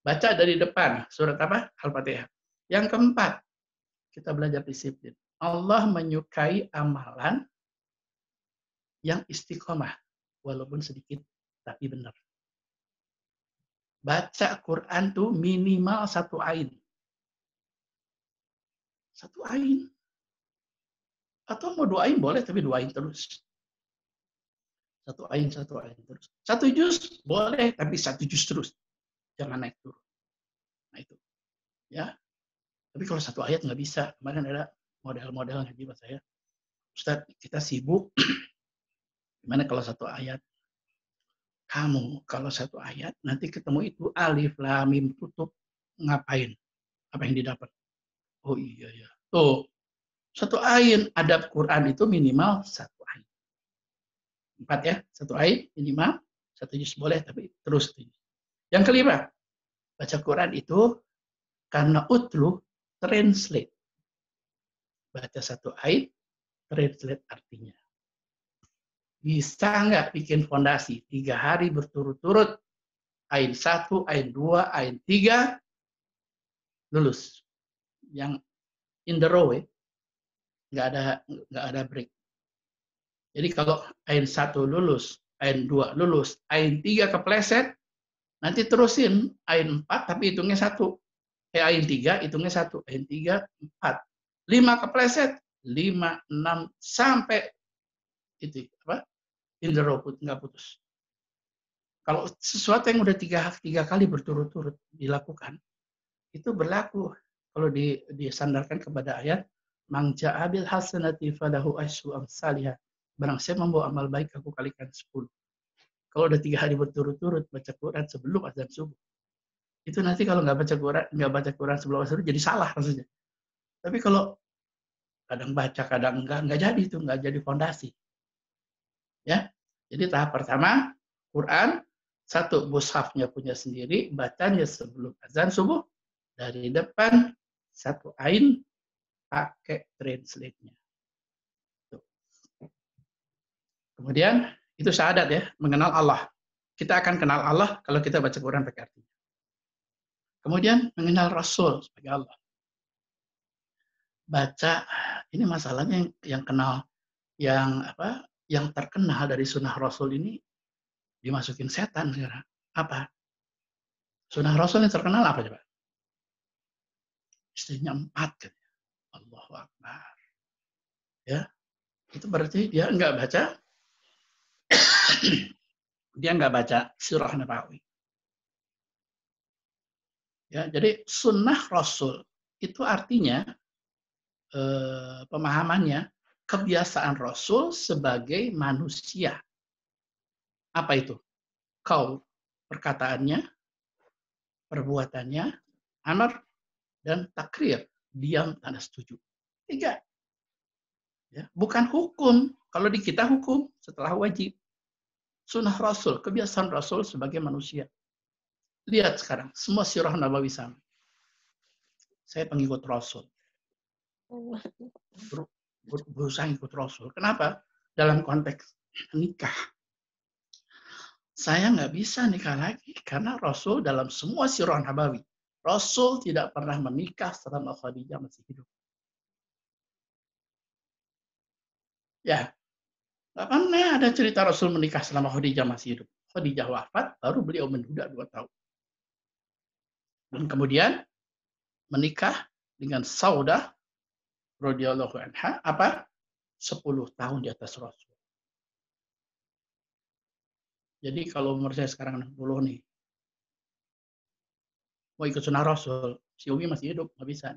Baca dari depan, surat apa? Al-Fatihah. Yang keempat, kita belajar disiplin. Allah menyukai amalan yang istiqomah, walaupun sedikit, tapi benar. Baca Quran tuh minimal 1 ain. 1 ain. Atau mau 2 ain boleh, tapi 2 ain terus. 1 ain terus. 1 juz boleh, tapi 1 juz terus. Jangan naik turun. Nah itu. Ya. Tapi kalau 1 ayat nggak bisa. Kemarin ada model-model ngaji buat saya. Ustaz, kita sibuk. Gimana kalau satu ayat? Kamu kalau satu ayat nanti ketemu itu alif lam mim tutup, ngapain? Apa yang didapat? Oh iya ya. Tuh, satu ayat adab Quran itu minimal satu ayat. 4 ya, satu ayat minimal, satu juz boleh tapi terus. Yang kelima, baca Quran itu karena utlu translate. Baca satu ayat, translate artinya. Bisa nggak bikin fondasi 3 hari berturut-turut, ayat 1, ayat 2, ayat 3, lulus. Yang in the row ya, nggak ada break. Jadi kalau ayat 1 lulus, ayat 2 lulus, ayat 3 kepleset, nanti terusin ayat 4 tapi hitungnya 1. Ayat 3 hitungnya 1, ayat 3, 4. 5 kepleset, 5, 6, sampai itu apa? In the row, nggak putus. Kalau sesuatu yang udah tiga kali berturut-turut dilakukan, itu berlaku kalau disandarkan kepada ayat man ja'a bil hasanati falahu asyru amsalihah. Barang saya membawa amal baik, aku kalikan 10. Kalau udah 3 hari berturut-turut baca Quran sebelum azan subuh, itu nanti kalau nggak baca Quran sebelum azan subuh jadi salah maksudnya. Tapi kalau kadang baca, kadang nggak jadi itu, nggak jadi fondasi. Ya, jadi tahap pertama Quran, 1 mushafnya punya sendiri, bacanya sebelum azan subuh, dari depan 1 ain pakai translate-nya. Kemudian itu syahadat ya, mengenal Allah. Kita akan kenal Allah kalau kita baca Quran pakai artinya. Kemudian mengenal Rasul sebagai Allah. Baca, ini masalahnya yang kenal, yang terkenal dari sunnah Rasul ini dimasukin setan sekarang. Apa? Sunnah Rasul yang terkenal apa coba? Istrinya 4 kan. Allahu Akbar. Ya, itu berarti dia nggak baca surah Nabawi. Ya, jadi sunnah Rasul itu artinya pemahamannya kebiasaan Rasul sebagai manusia. Apa itu? Qaul, perkataannya, perbuatannya, amar, dan takrir, diam tanda setuju. 3. Ya, bukan hukum. Kalau di kita hukum setelah wajib. Sunnah Rasul, kebiasaan Rasul sebagai manusia. Lihat sekarang, semua sirah Nabawi sama. Saya pengikut Rasul. Berusaha ikut Rasul. Kenapa? Dalam konteks nikah. Saya nggak bisa nikah lagi karena Rasul dalam semua sirah Nabawi, Rasul tidak pernah menikah selama Khadijah masih hidup. Ya, nggak pernah ada cerita Rasul menikah selama Khadijah masih hidup. Khadijah wafat, baru beliau menduda 2 tahun. Dan kemudian menikah dengan Saudah radhiyallahu anha, 10 tahun di atas Rasul. Jadi kalau umur saya sekarang 60 nih, mau ikut sunnah Rasul, si Umi masih hidup, nggak bisa.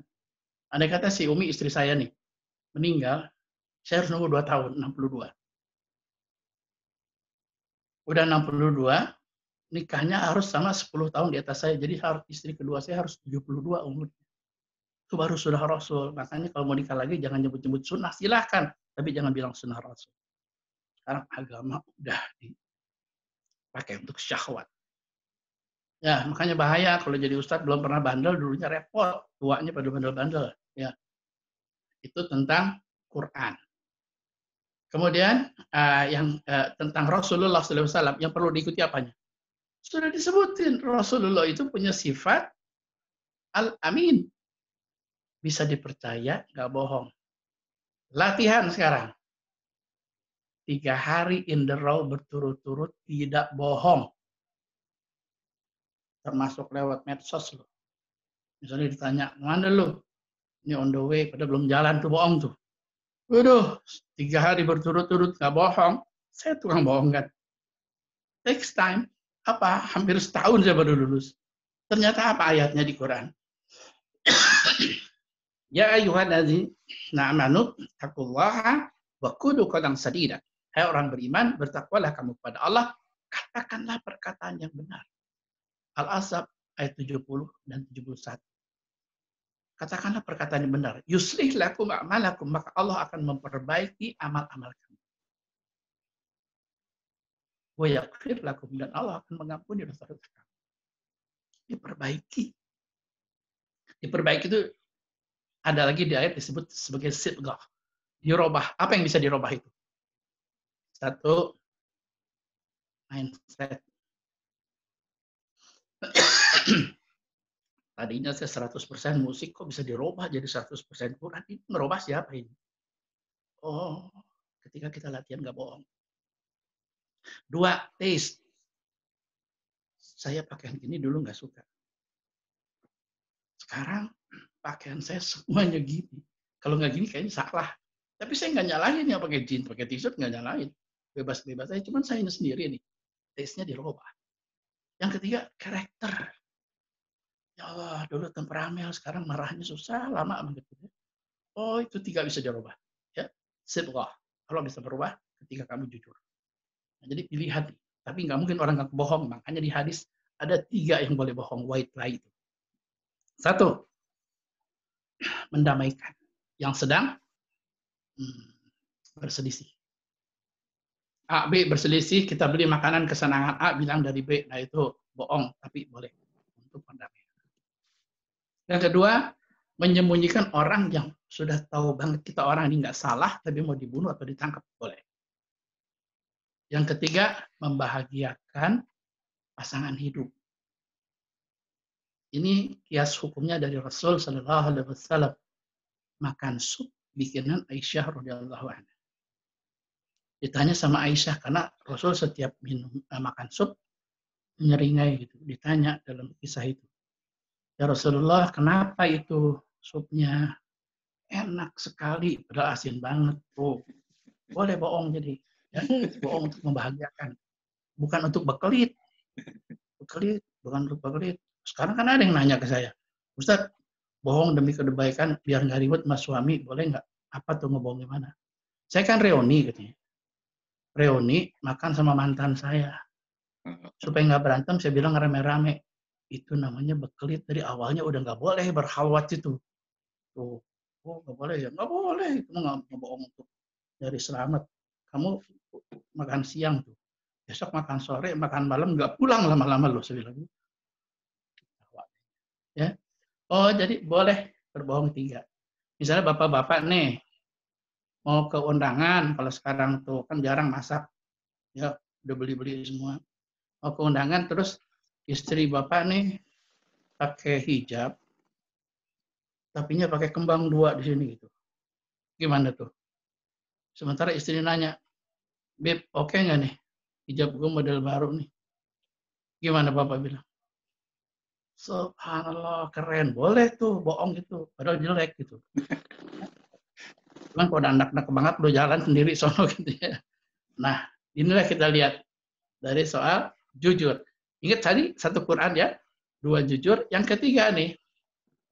Andai kata si Umi istri saya nih, meninggal, saya harus nunggu 2 tahun, 62. Udah 62, nikahnya harus sama 10 tahun di atas saya, jadi istri kedua saya harus 72 umurnya. Itu baru sunnah Rasul. Makanya kalau mau nikah lagi, jangan nyebut-nyebut sunnah, silahkan. Tapi jangan bilang sunnah Rasul. Sekarang agama udah dipakai untuk syahwat. Ya, makanya bahaya kalau jadi ustadz belum pernah bandel, dulunya repot. Tuanya pada bandel-bandel. Ya. Itu tentang Quran. Kemudian tentang Rasulullah SAW yang perlu diikuti apanya? Sudah disebutin, Rasulullah itu punya sifat al-amin. Bisa dipercaya, nggak bohong. Latihan sekarang. 3 hari in the row berturut-turut tidak bohong. Termasuk lewat medsos loh. Misalnya ditanya, mana lu? Ini on the way, pada belum jalan tuh, bohong tuh. Waduh, 3 hari berturut-turut nggak bohong. Saya tukang bohong kan. Takes time. Hampir setahun saya baru lulus. Ternyata apa ayatnya di Quran? Ya ayyuhalladzina amanu taqullaha Wa qulu qawlan sadida. Hai orang beriman, bertakwalah kamu kepada Allah, katakanlah perkataan yang benar. Al-Ahzab ayat 70 dan 71. Katakanlah perkataan yang benar. Yuslih lakum a'malakum, maka Allah akan memperbaiki amal-amal kamu. Wa yaghfir lakum, dan Allah akan mengampuni dosa-dosa kamu. Diperbaiki. Diperbaiki itu ada lagi di ayat disebut sebagai sidghah. Dirubah. Apa yang bisa dirubah itu? Satu, mindset. Tadinya saya 100% musik, kok bisa dirubah jadi 100% Quran? Ini merubah siapa ini? Oh, ketika kita latihan nggak bohong. Dua, taste. Saya pakaian gini dulu nggak suka. Sekarang pakaian saya semuanya gini. Kalau nggak gini kayaknya salah. Tapi saya nggak nyalahin yang pakai jeans, pakai t-shirt, nggak nyalahin. Bebas-bebas aja, cuman saya ini sendiri nih. Taste-nya dirubah. Yang ketiga, karakter. Ya Allah, dulu temperamental, sekarang marahnya susah, lama banget. Oh, itu 3 bisa dirubah. Ya, sidghah. Allah bisa berubah ketika kamu jujur. Nah, jadi pilihan. Tapi nggak mungkin orang nggak bohong. Makanya di hadis ada 3 yang boleh bohong, white lie itu. 1, mendamaikan. Yang sedang berselisih. A, B berselisih, kita beli makanan kesenangan A, bilang dari B. Nah itu bohong, tapi boleh untuk mendamaikan. Yang kedua, menyembunyikan orang yang sudah tahu banget kita orang ini nggak salah, tapi mau dibunuh atau ditangkap, boleh. Yang ketiga, membahagiakan pasangan hidup. Ini kias hukumnya dari Rasul Sallallahu Alaihi Wasallam. Makan sup bikinan Aisyah radhiyallahu anha. Ditanya sama Aisyah, karena Rasul setiap makan sup nyeringai gitu. Ditanya dalam kisah itu, ya Rasulullah, kenapa itu supnya enak sekali, padahal asin banget. Oh, boleh bohong jadi. Ya, bohong untuk membahagiakan. Bukan untuk bekelit. Bekelit, bukan untuk bekelit. Sekarang kan ada yang nanya ke saya, Ustaz, bohong demi kebaikan, biar nggak ribet sama suami, boleh nggak? Apa tuh ngebohong gimana? Saya kan reuni katanya. Reuni, makan sama mantan saya. Supaya nggak berantem, saya bilang rame-rame. Itu namanya bekelit, dari awalnya udah nggak boleh berhalwat itu. Tuh, oh nggak boleh ya? Nggak boleh, itu nggak bohong untuk dari selamat. Kamu makan siang tuh, besok makan sore, makan malam, nggak pulang lama-lama loh, saya bilang. Ya, oh jadi boleh berbohong 3. Misalnya bapak-bapak nih mau ke undangan, kalau sekarang tuh kan jarang masak, ya udah beli-beli semua. Mau ke undangan, terus istri bapak nih pakai hijab, tapinya pakai kembang 2 di sini gitu. Gimana tuh? Sementara istri nanya, Beb, oke nggak nih? Hijab gue model baru nih. Gimana bapak bilang? Subhanallah, keren. Boleh tuh, bohong gitu. Padahal jelek gitu. Cuman kalau udah anak-anak banget, lo jalan sendiri sono gitu ya. Nah, inilah kita lihat dari soal jujur. Ingat tadi 1 Quran ya, 2 jujur. Yang ketiga nih,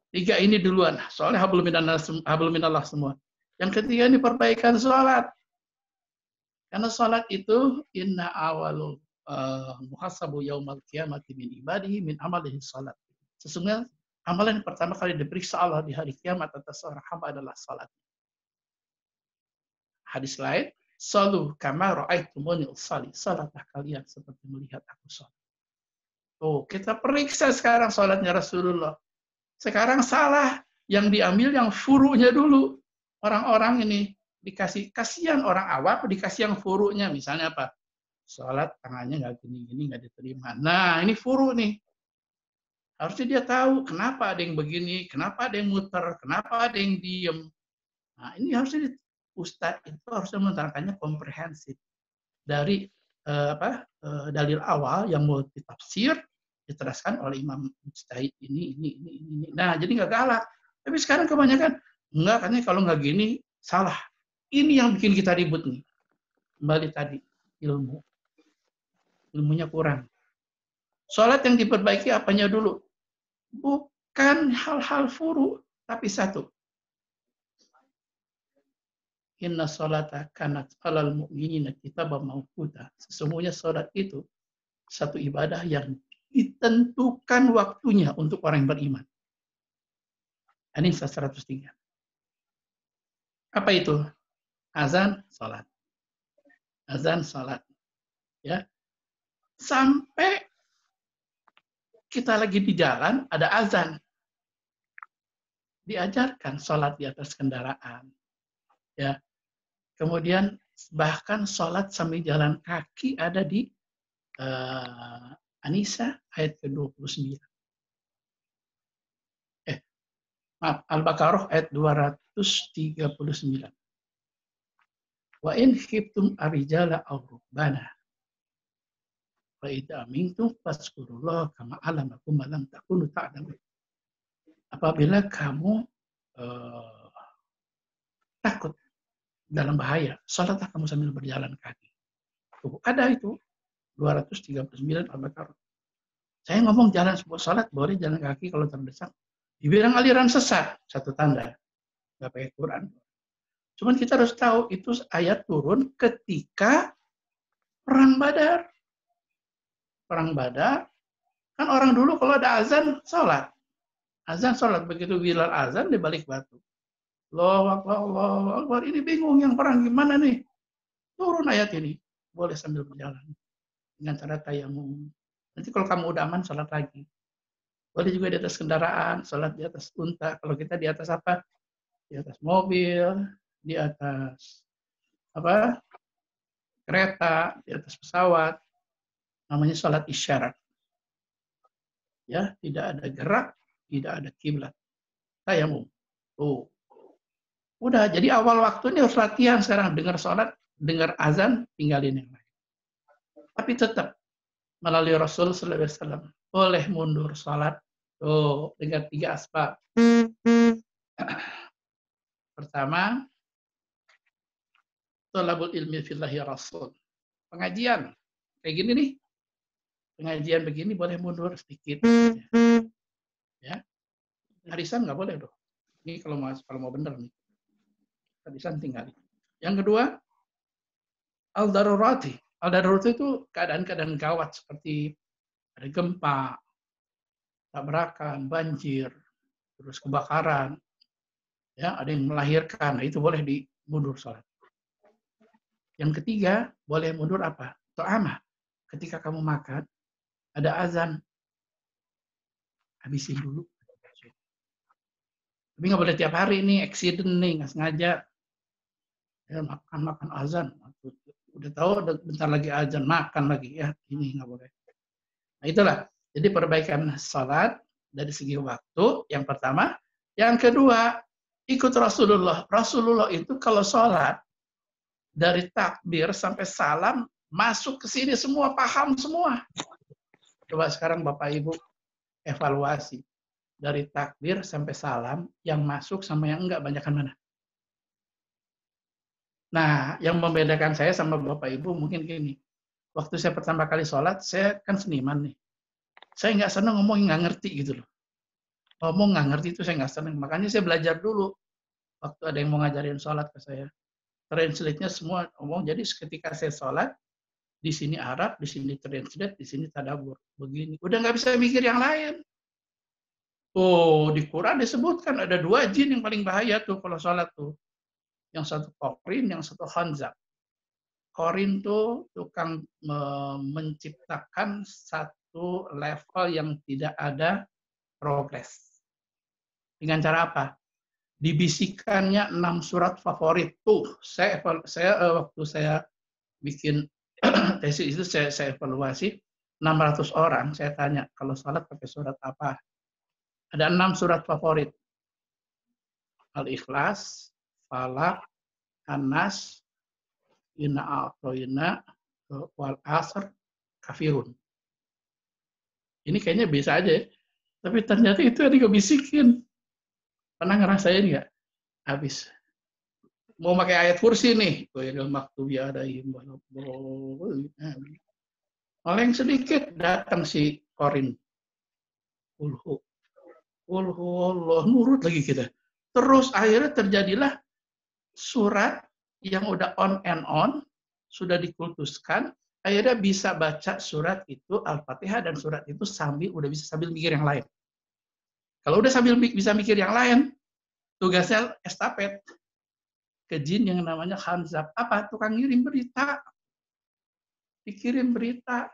3 ini duluan. Soalnya hablum minallah semua. Yang ketiga ini perbaikan sholat. Karena sholat itu inna awalul muhasabu yaumal qiyamati min ibadihi min amalihi sholat. Sesungguhnya amalan yang pertama kali diperiksa Allah di hari kiamat atas seorang hamba adalah sholat. Hadis lain, Salu kama ra'aitumuni usalli. Salatlah kalian seperti melihat aku sholat. Tuh, kita periksa sekarang sholatnya Rasulullah. Sekarang salah. Yang diambil yang furu'nya dulu. Orang-orang ini dikasih, kasihan orang awam dikasih yang furu'nya. Misalnya apa? Sholat tangannya nggak gini-gini, nggak diterima. Nah, ini furu' nih. Harusnya dia tahu kenapa ada yang begini, kenapa ada yang muter, kenapa ada yang diem. Nah, ini harusnya Ustadz itu harusnya menerangkannya komprehensif. Dari dalil awal yang multi tafsir diteraskan oleh Imam Mujtahid ini. Nah, jadi nggak galak. Tapi sekarang kebanyakan enggak, katanya kalau nggak gini salah. Ini yang bikin kita ribut nih. Kembali tadi, ilmunya kurang. Sholat yang diperbaiki apanya dulu? Bukan hal-hal furu, tapi 1. Inna sholata kanat alal mu'minina kitaban mawquta. Sesungguhnya salat itu satu ibadah yang ditentukan waktunya untuk orang yang beriman. An-Nisa 103. Apa itu? Azan, salat. Azan, salat. Ya. Sampai kita lagi di jalan ada azan. Diajarkan salat di atas kendaraan. Ya. Kemudian bahkan sholat sambil jalan kaki ada di An-Nisa ayat ke-29. Maaf, Al-Baqarah ayat 239. Wa in khiftum arijala aw rukbana fa idza amintum fazkurullah kama alamakum ma lam takunu ta'lamun. Apabila kamu takut dalam bahaya, salatlah kamu sambil berjalan kaki. Ada itu 239 Al-Baqarah. Saya ngomong jalan sebuah salat boleh jalan kaki kalau terdesak. Dibilang aliran sesat, satu tanda. Nggak pakai Quran. Cuman kita harus tahu itu ayat turun ketika perang Badar. Perang Badar, kan orang dulu kalau ada azan, salat. Azan, salat. Begitu Bilal azan, di balik batu. Allahu Akbar, Allahu Akbar. Ini bingung yang perang gimana nih? Turun ayat ini. Boleh sambil berjalan. Dengan cara tayamum. Nanti kalau kamu udah aman, salat lagi. Boleh juga di atas kendaraan, salat di atas unta. Kalau kita di atas apa? Di atas mobil, di atas apa? Kereta, di atas pesawat. Namanya salat isyarat. Ya, tidak ada gerak, tidak ada kiblat. Tayamum. Tuh. Udah, jadi awal waktu ini harus latihan sekarang. Dengar salat, dengar azan, tinggalin yang lain. Tapi tetap melalui Rasul sallallahu alaihi wasallam boleh mundur salat. Tuh, dengan 3 asbab. Pertama, thalabul ilmi fillahi rasul. Pengajian. Kayak gini nih. Pengajian begini boleh mundur sedikit. Ya. Harisan nggak boleh dong. Ini kalau mau bener nih. Harisan tinggal. Yang kedua, al-darurati. Al-darurati itu keadaan-keadaan gawat seperti ada gempa, tabrakan, banjir, terus kebakaran, ya ada yang melahirkan, nah itu boleh dimundur sholat. Yang ketiga, boleh mundur apa? To'amah. Ketika kamu makan, ada azan, habisin dulu. Tapi nggak boleh tiap hari nih, accident nih, nggak sengaja. Ya, makan azan. Udah tahu bentar lagi azan, makan lagi. Ya, ini nggak boleh. Nah itulah. Jadi perbaikan salat dari segi waktu, yang pertama. Yang kedua, ikut Rasulullah. Rasulullah itu kalau salat, dari takbir sampai salam, masuk ke sini semua, paham semua. Coba sekarang Bapak Ibu evaluasi. Dari takbir sampai salam, yang masuk sama yang enggak, banyakan mana? Nah, yang membedakan saya sama Bapak Ibu mungkin gini. Waktu saya pertama kali sholat, saya kan seniman nih. Saya nggak senang ngomong nggak ngerti gitu loh. Ngomong nggak ngerti itu saya nggak senang. Makanya saya belajar dulu. Waktu ada yang mau ngajarin sholat ke saya. Translate-nya semua ngomong. Jadi ketika saya sholat, di sini Arab, di sini translate, di sini tadabbur. Begini. Udah nggak bisa mikir yang lain. Oh, di Quran disebutkan ada 2 jin yang paling bahaya tuh kalau sholat tuh. Yang satu Qorin, yang satu Khanzab. Qorin tuh tukang menciptakan satu level yang tidak ada progres. Dengan cara apa? Dibisikannya 6 surat favorit. Tuh, saya waktu saya bikin tesis itu saya evaluasi 600 orang. Saya tanya, kalau sholat pakai surat apa? Ada 6 surat favorit. Al-Ikhlas, Falaq, An-Nas, Inna a'toina, wal asr, kafirun. Ini kayaknya bisa aja ya. Tapi ternyata itu yang dibisikin. Pernah ngerasain nggak? Habis. Mau pakai ayat kursi nih. Oleng sedikit, datang si Qorin. Ulhu Allah, nurut lagi kita. Terus akhirnya terjadilah surat yang udah on and on, sudah dikultuskan, akhirnya bisa baca surat itu Al-Fatihah dan surat itu udah bisa sambil mikir yang lain. Kalau udah bisa mikir yang lain, tugasnya estafet ke jin yang namanya Khanzab. Apa? Tukang ngirim berita. Dikirim berita.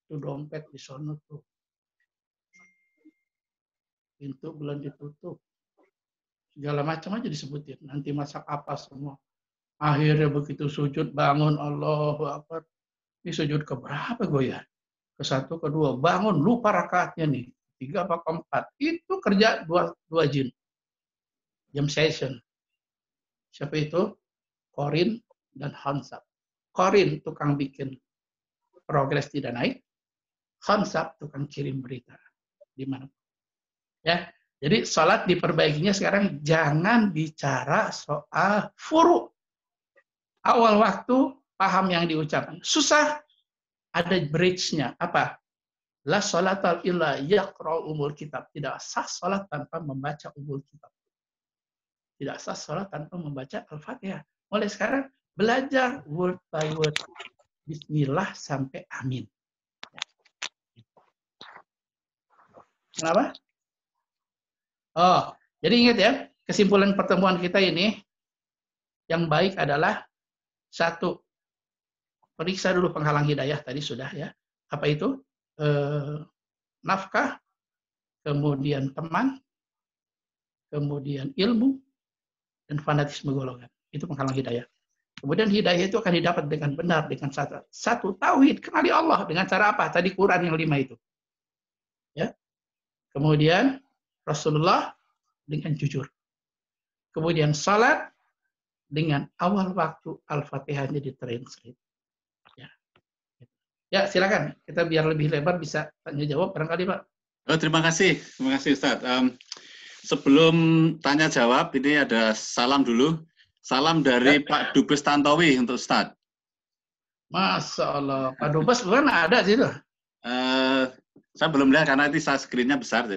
Itu dompet di sono tuh. Pintu belum ditutup. Segala macam aja disebutin. Nanti masak apa semua. Akhirnya begitu sujud, bangun, Allahu Akbar. Ini sujud ke berapa gue ya? Ke satu, kedua. Bangun, lupa rakaatnya nih. 3 apa keempat. Itu kerja dua jin. Jam session. Siapa itu? Korin dan Khanzab. Korin tukang bikin progres tidak naik. Khanzab tukang kirim berita. Di mana? Ya. Jadi sholat diperbaikinya sekarang jangan bicara soal furu. Awal waktu paham yang diucapkan. Susah. Ada bridge-nya. Apa? La sholatal illa yaqra'u umul kitab. Tidak sah sholat tanpa membaca umul kitab. Tidak sah sholat tanpa membaca Al-Fatihah. Mulai sekarang belajar word by word. Bismillah sampai amin. Kenapa? Oh, jadi ingat ya, kesimpulan pertemuan kita ini yang baik adalah satu, periksa dulu penghalang hidayah tadi sudah ya. Apa itu? Nafkah, kemudian teman, kemudian ilmu, dan fanatisme golongan. Itu penghalang hidayah. Kemudian hidayah itu akan didapat dengan benar, dengan satu tauhid, kenali Allah. Dengan cara apa? Tadi Quran yang 5 itu. Ya. Kemudian Rasulullah dengan jujur. Kemudian salat dengan awal waktu Al-Fatihahnya ditranslate. Ya, silakan. Kita biar lebih lebar bisa tanya jawab barangkali, Pak. Oh, terima kasih Ustadz. Sebelum tanya jawab, ini ada salam dulu. Salam dari Pak Dubes Tantowi untuk Ustadz. Masya Allah. Pak Dubes bukan ada sih tuh. Saya belum lihat karena itu screen-nya besar,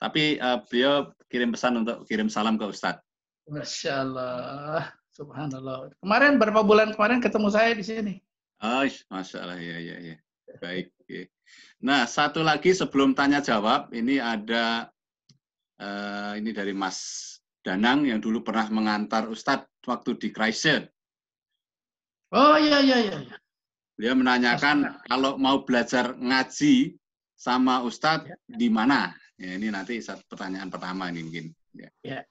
tapi beliau kirim pesan untuk kirim salam ke Ustadz. Masya Allah. Subhanallah. Kemarin, berapa bulan kemarin ketemu saya di sini. Oh, Masya Allah, ya. Baik. Ya. Nah, satu lagi sebelum tanya jawab, ini ada ini dari Mas Danang yang dulu pernah mengantar Ustadz waktu di Christchurch. Oh iya. Dia menanyakan kalau mau belajar ngaji sama Ustadz di mana? Ya, ini nanti pertanyaan pertama ini mungkin. Ya.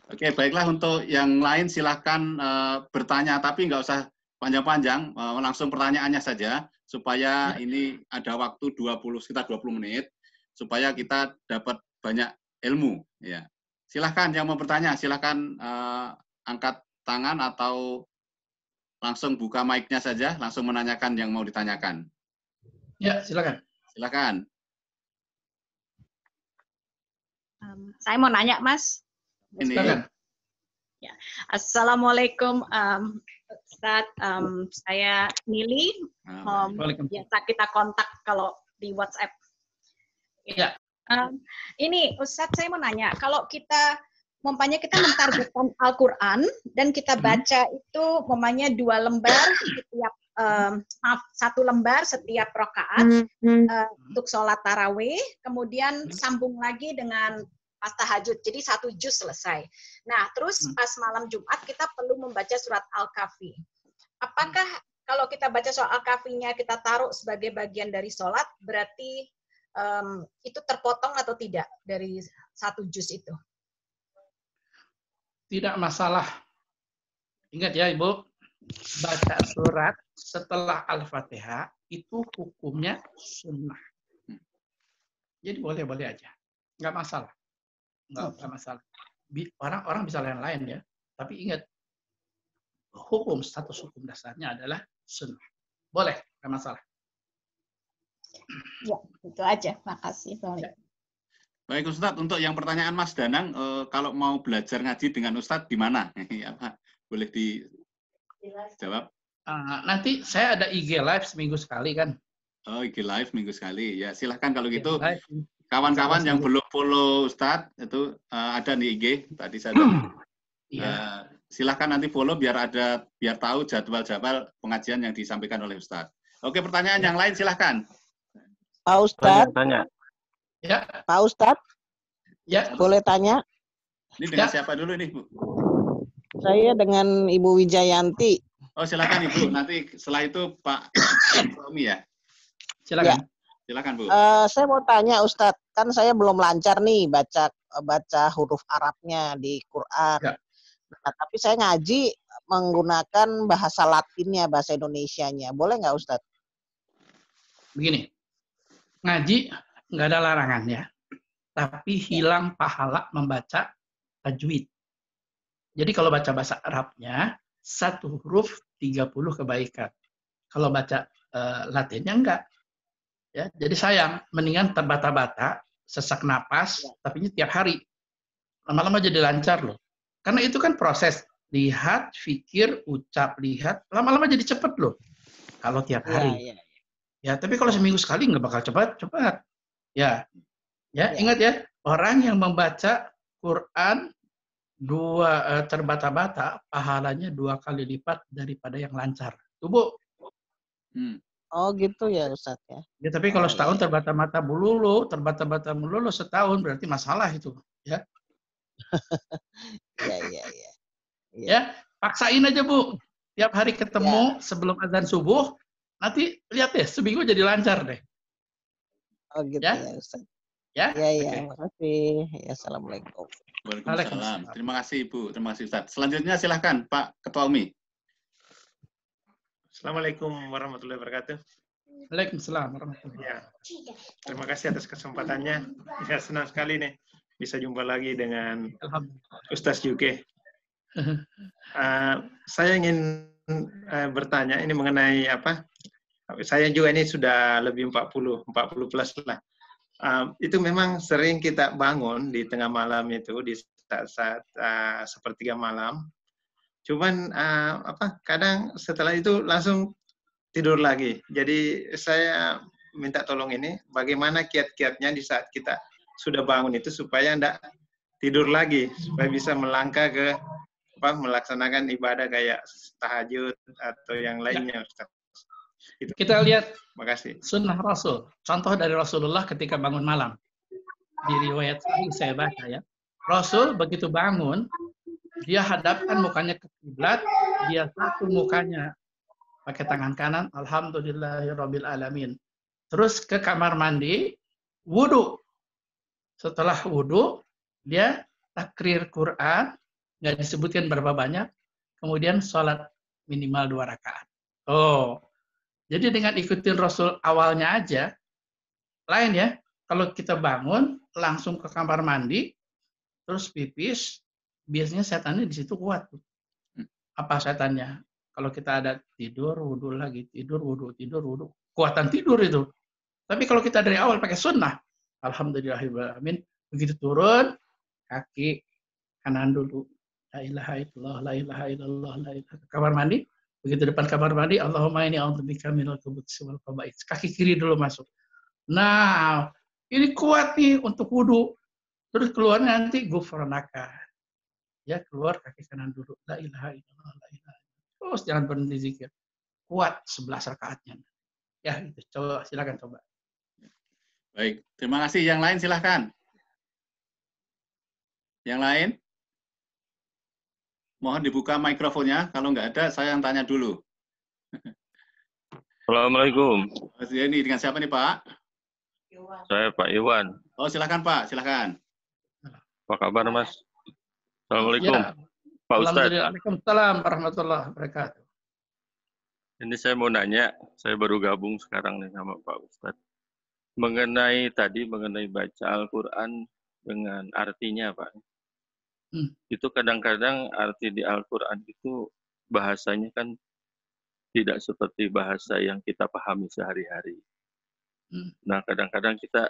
Oke, baiklah untuk yang lain silahkan bertanya, tapi nggak usah panjang-panjang, langsung pertanyaannya saja, supaya ini ada waktu sekitar 20 menit, supaya kita dapat banyak ilmu. Ya. Silahkan yang mau bertanya, silahkan angkat tangan atau langsung buka mic-nya saja, langsung menanyakan yang mau ditanyakan. Ya, silakan. Silakan. Saya mau nanya, Mas. Ini. Silakan. Ya. Assalamualaikum, Ustadz. Saya Nili. Biasa kita kontak kalau di WhatsApp. Ya. Ini Ustadz, saya mau nanya, kalau kita mentargetkan Al-Quran dan kita baca itu umpamanya 2 lembar setiap 1 lembar setiap rakaat untuk sholat tarawih, kemudian sambung lagi dengan pas tahajud, jadi 1 juz selesai. Nah, terus pas malam Jumat kita perlu membaca surat Al-Kahfi. Apakah kalau kita baca surat Al-Kahfinya kita taruh sebagai bagian dari sholat, berarti itu terpotong atau tidak dari 1 juz itu? Tidak masalah. Ingat ya, Ibu, baca surat setelah Al-Fatihah itu hukumnya sunnah. Jadi boleh-boleh aja. Nggak masalah. Nggak masalah. Orang bisa lain-lain ya. Tapi ingat, status hukum dasarnya adalah sunnah. Boleh, nggak masalah. Ya, itu aja. Makasih. Baik Ustadz, untuk yang pertanyaan Mas Danang, kalau mau belajar ngaji dengan Ustadz di mana? Boleh dijawab? Nanti saya ada IG live seminggu sekali kan. Oh, IG live minggu sekali. Ya, silahkan kalau gitu. Kawan-kawan yang belum follow Ustadz, itu ada di IG. Tadi saya silahkan nanti follow biar tahu jadwal-jadwal pengajian yang disampaikan oleh Ustadz. Oke, pertanyaan yang lain silahkan. Pak Ustadz, Tanya. Ya, Pak Ustadz, ya. boleh tanya? Ini dengan Ya. siapa dulu ini, Bu? Saya dengan Ibu Wijayanti. Oh, silakan Ibu. Nanti setelah itu Pak Tommy ya. Silakan. Silakan, Bu. Saya mau tanya Ustadz, kan saya belum lancar nih baca huruf Arabnya di Quran. Ya. Nah, tapi saya ngaji menggunakan bahasa Latinnya, bahasa Indonesianya. Boleh nggak Ustadz? Begini, ngaji nggak ada larangan ya, tapi hilang pahala membaca tajwid. Jadi kalau baca bahasa Arabnya, satu huruf 30 kebaikan. Kalau baca Latinnya enggak. Ya, jadi sayang, mendingan terbata-bata, sesak napas, tapi ini tiap hari. Lama-lama jadi lancar loh. Karena itu kan proses. Lihat, pikir, ucap, lihat. Lama-lama jadi cepet loh. Kalau tiap hari. Ya, tapi kalau seminggu sekali nggak bakal cepat. Ya, ingat ya, orang yang membaca Quran terbata-bata, pahalanya 2 kali lipat daripada yang lancar. Tuh, Bu. Oh gitu ya Ustadz ya. Ya, tapi kalau setahun terbata-bata melulu setahun berarti masalah itu, ya. Iya. Ya, paksain aja, Bu. Tiap hari ketemu sebelum azan subuh, nanti lihat deh, seminggu jadi lancar deh. Oh gitu Ya? ya Ustadz. Ya? Iya, makasih. Ya, Assalamualaikum. Waalaikumsalam. Terima kasih Ibu, terima kasih Ustadz. Selanjutnya silahkan Pak Ketua Umi. Assalamualaikum warahmatullahi wabarakatuh. Waalaikumsalam warahmatullahi wabarakatuh. Ya, terima kasih atas kesempatannya. Ya, senang sekali nih bisa jumpa lagi dengan Ustaz UK. Saya ingin bertanya ini mengenai apa? Saya juga ini sudah lebih 40 plus lah. Itu memang sering kita bangun di tengah malam itu di saat sepertiga malam. Cuman kadang setelah itu langsung tidur lagi. Jadi saya minta tolong ini bagaimana kiat-kiatnya di saat kita sudah bangun itu supaya enggak tidur lagi, supaya bisa melangkah ke melaksanakan ibadah kayak tahajud atau yang lainnya, Ustaz. Itu. Kita lihat makasih. Sunnah Rasul. Contoh dari Rasulullah ketika bangun malam. Di riwayat sahih saya baca ya. Rasul begitu bangun, dia hadapkan mukanya ke kiblat, dia satu mukanya pakai tangan kanan, alhamdulillahirabbil alamin. Terus ke kamar mandi, wudu. Setelah wudu, dia takrir Quran, nggak disebutkan berapa banyak, kemudian sholat minimal 2 rakaat. Oh, jadi dengan ikutin Rasul awalnya aja, lain ya. Kalau kita bangun, langsung ke kamar mandi, terus pipis, biasanya setannya di situ kuat. Apa setannya? Kalau kita ada tidur, wudhu lagi, tidur, wudhu, kuatan tidur itu. Tapi kalau kita dari awal pakai sunnah, alhamdulillahirrahmanirrahim, begitu turun, kaki kanan dulu. La ilaha illallah, la ilaha illallah, la ilaha illallah. Kamar mandi, begitu depan kamar mandi, Allahumma inni a'udzubika minal khubuthi wal khaba'its. Kaki kiri dulu masuk. Nah, ini kuat nih untuk wudhu. Terus keluar nanti gufranaka. Ya, keluar kaki kanan dulu. La ilaha illallah, la ilaha illallah. Terus jangan berhenti zikir. Kuat 11 rakaatnya. Ya, itu. Coba, silakan coba. Baik, terima kasih. Yang lain silahkan. Yang lain? Mohon dibuka mikrofonnya. Kalau nggak ada, saya yang tanya dulu. Assalamualaikum. Mas Yeni, dengan siapa nih Pak? Saya Pak Iwan. Oh, silahkan Pak, silahkan. Apa kabar Mas? Assalamualaikum. Ya. Pak Ustadz. Waalaikumsalam warahmatullahi wabarakatuh. Ini saya mau nanya, saya baru gabung sekarang nih sama Pak Ustadz. Mengenai baca Al-Quran dengan artinya Pak. Itu kadang-kadang arti di Al-Quran itu bahasanya kan tidak seperti bahasa yang kita pahami sehari-hari. Nah, kadang-kadang kita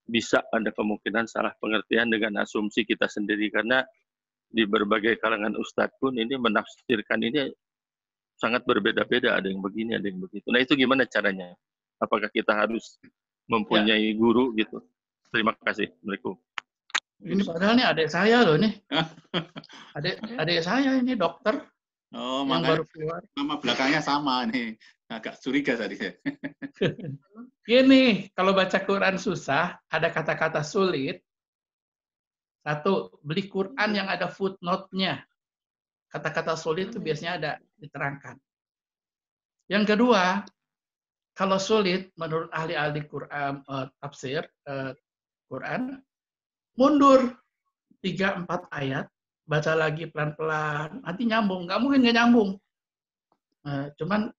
bisa ada kemungkinan salah pengertian dengan asumsi kita sendiri, karena di berbagai kalangan ustadz pun ini menafsirkan ini sangat berbeda-beda, ada yang begini, ada yang begitu. Nah, itu gimana caranya? Apakah kita harus mempunyai guru gitu? Terima kasih. Assalamualaikum. Ini padahal nih adik saya loh nih. Adik saya ini dokter Oh, yang makanya baru keluar. nama belakangnya sama nih. Agak curiga tadi saya. Gini, kalau baca Quran susah, ada kata-kata sulit. Satu, beli Quran yang ada footnote-nya. Kata-kata sulit itu biasanya ada diterangkan. Yang kedua, kalau sulit menurut ahli-ahli Quran tafsir Quran, mundur 3-4 ayat, baca lagi pelan-pelan, nanti nyambung. Nggak mungkin nggak nyambung. Cuman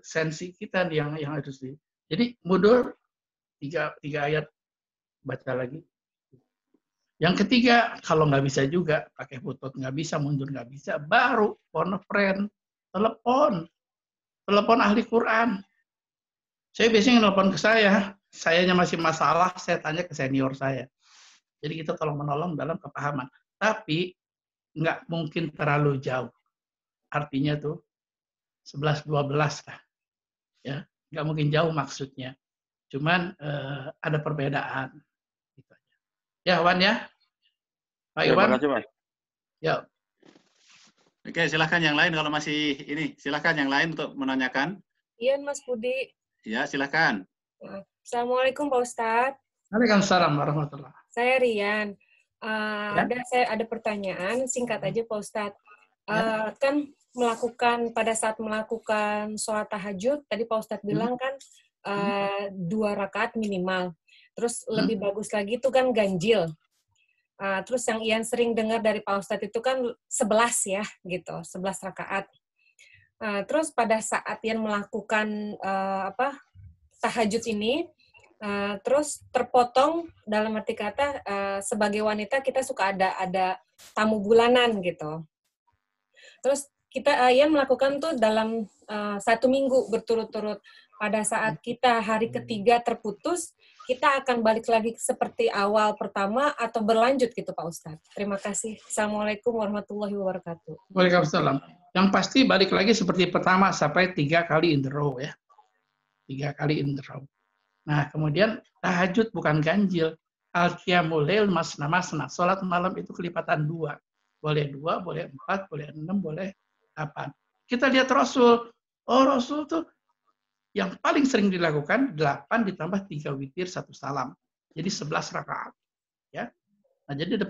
sensi kita yang harus di. Jadi mundur 3 ayat, baca lagi. Yang ketiga, kalau nggak bisa juga, pakai footnote nggak bisa, mundur nggak bisa, baru phone a friend, telepon ahli Quran. Saya biasanya nelpon ke sayanya masih masalah, saya tanya ke senior saya. Jadi kita tolong menolong dalam kepahaman. Tapi nggak mungkin terlalu jauh. Artinya tuh 11-12 lah. Ya, nggak mungkin jauh maksudnya. Cuman ada perbedaan. Gitu aja. Ya, Wan ya. Pak Iwan. Terima kasih, Mas. Ya. Oke, silahkan yang lain kalau masih ini. Silahkan yang lain untuk menanyakan. Iya, Mas Budi. Ya, silahkan. Assalamualaikum, Pak Ustadz. Waalaikumsalam warahmatullahi. Saya Rian. Saya ada pertanyaan, singkat aja, Pak Ustadz. Kan pada saat melakukan sholat tahajud, tadi Pak Ustadz bilang kan 2 rakaat minimal. Terus lebih bagus lagi itu kan ganjil. Terus yang Ian sering dengar dari Pak Ustadz itu kan 11 ya, gitu, 11 rakaat. Terus pada saat Ian melakukan tahajud ini, terus terpotong dalam arti kata sebagai wanita kita suka ada tamu bulanan gitu. Terus Ian melakukan tuh dalam 1 minggu berturut-turut. Pada saat kita hari ketiga terputus, kita akan balik lagi seperti awal pertama atau berlanjut gitu Pak Ustadz. Terima kasih. Assalamualaikum warahmatullahi wabarakatuh. Waalaikumsalam. Yang pasti balik lagi seperti pertama sampai 3 kali in the row ya. 3 kali in the row. Nah, kemudian tahajud bukan ganjil. Al-qiyamul lail masna-masna. Salat malam itu kelipatan 2. Boleh 2, boleh 4, boleh 6, boleh 8. Kita lihat Rasul. Oh, Rasul tuh yang paling sering dilakukan 8 ditambah 3 witir 1 salam. Jadi 11 rakaat. Ya. Nah, jadi ada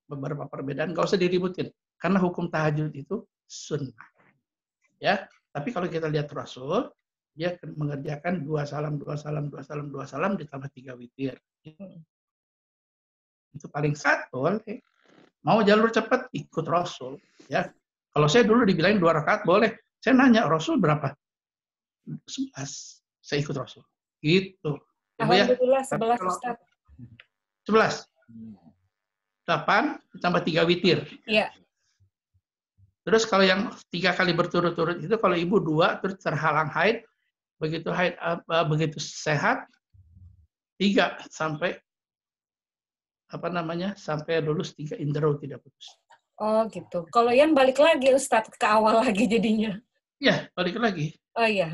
beberapa perbedaan, nggak usah diributin. Karena hukum tahajud itu sunnah. Ya. Tapi kalau kita lihat Rasul, dia mengerjakan 2 salam, 2 salam, 2 salam, 2 salam ditambah 3 witir. Itu paling satu. Mau jalur cepat, ikut Rasul. Ya. Kalau saya dulu dibilangin 2 rakaat, boleh. Saya nanya, Rasul berapa? 11. Saya ikut Rasul. Gitu. Alhamdulillah, 11 Ustaz. 11. 8 ditambah 3 witir. Iya. Terus kalau yang 3 kali berturut-turut itu kalau ibu 2 terus terhalang haid, begitu sehat 3 sampai sampai lulus 3 in the row tidak putus. Oh gitu. Kalau Ian balik lagi Ustaz ke awal lagi jadinya. Iya, balik lagi. Oh iya.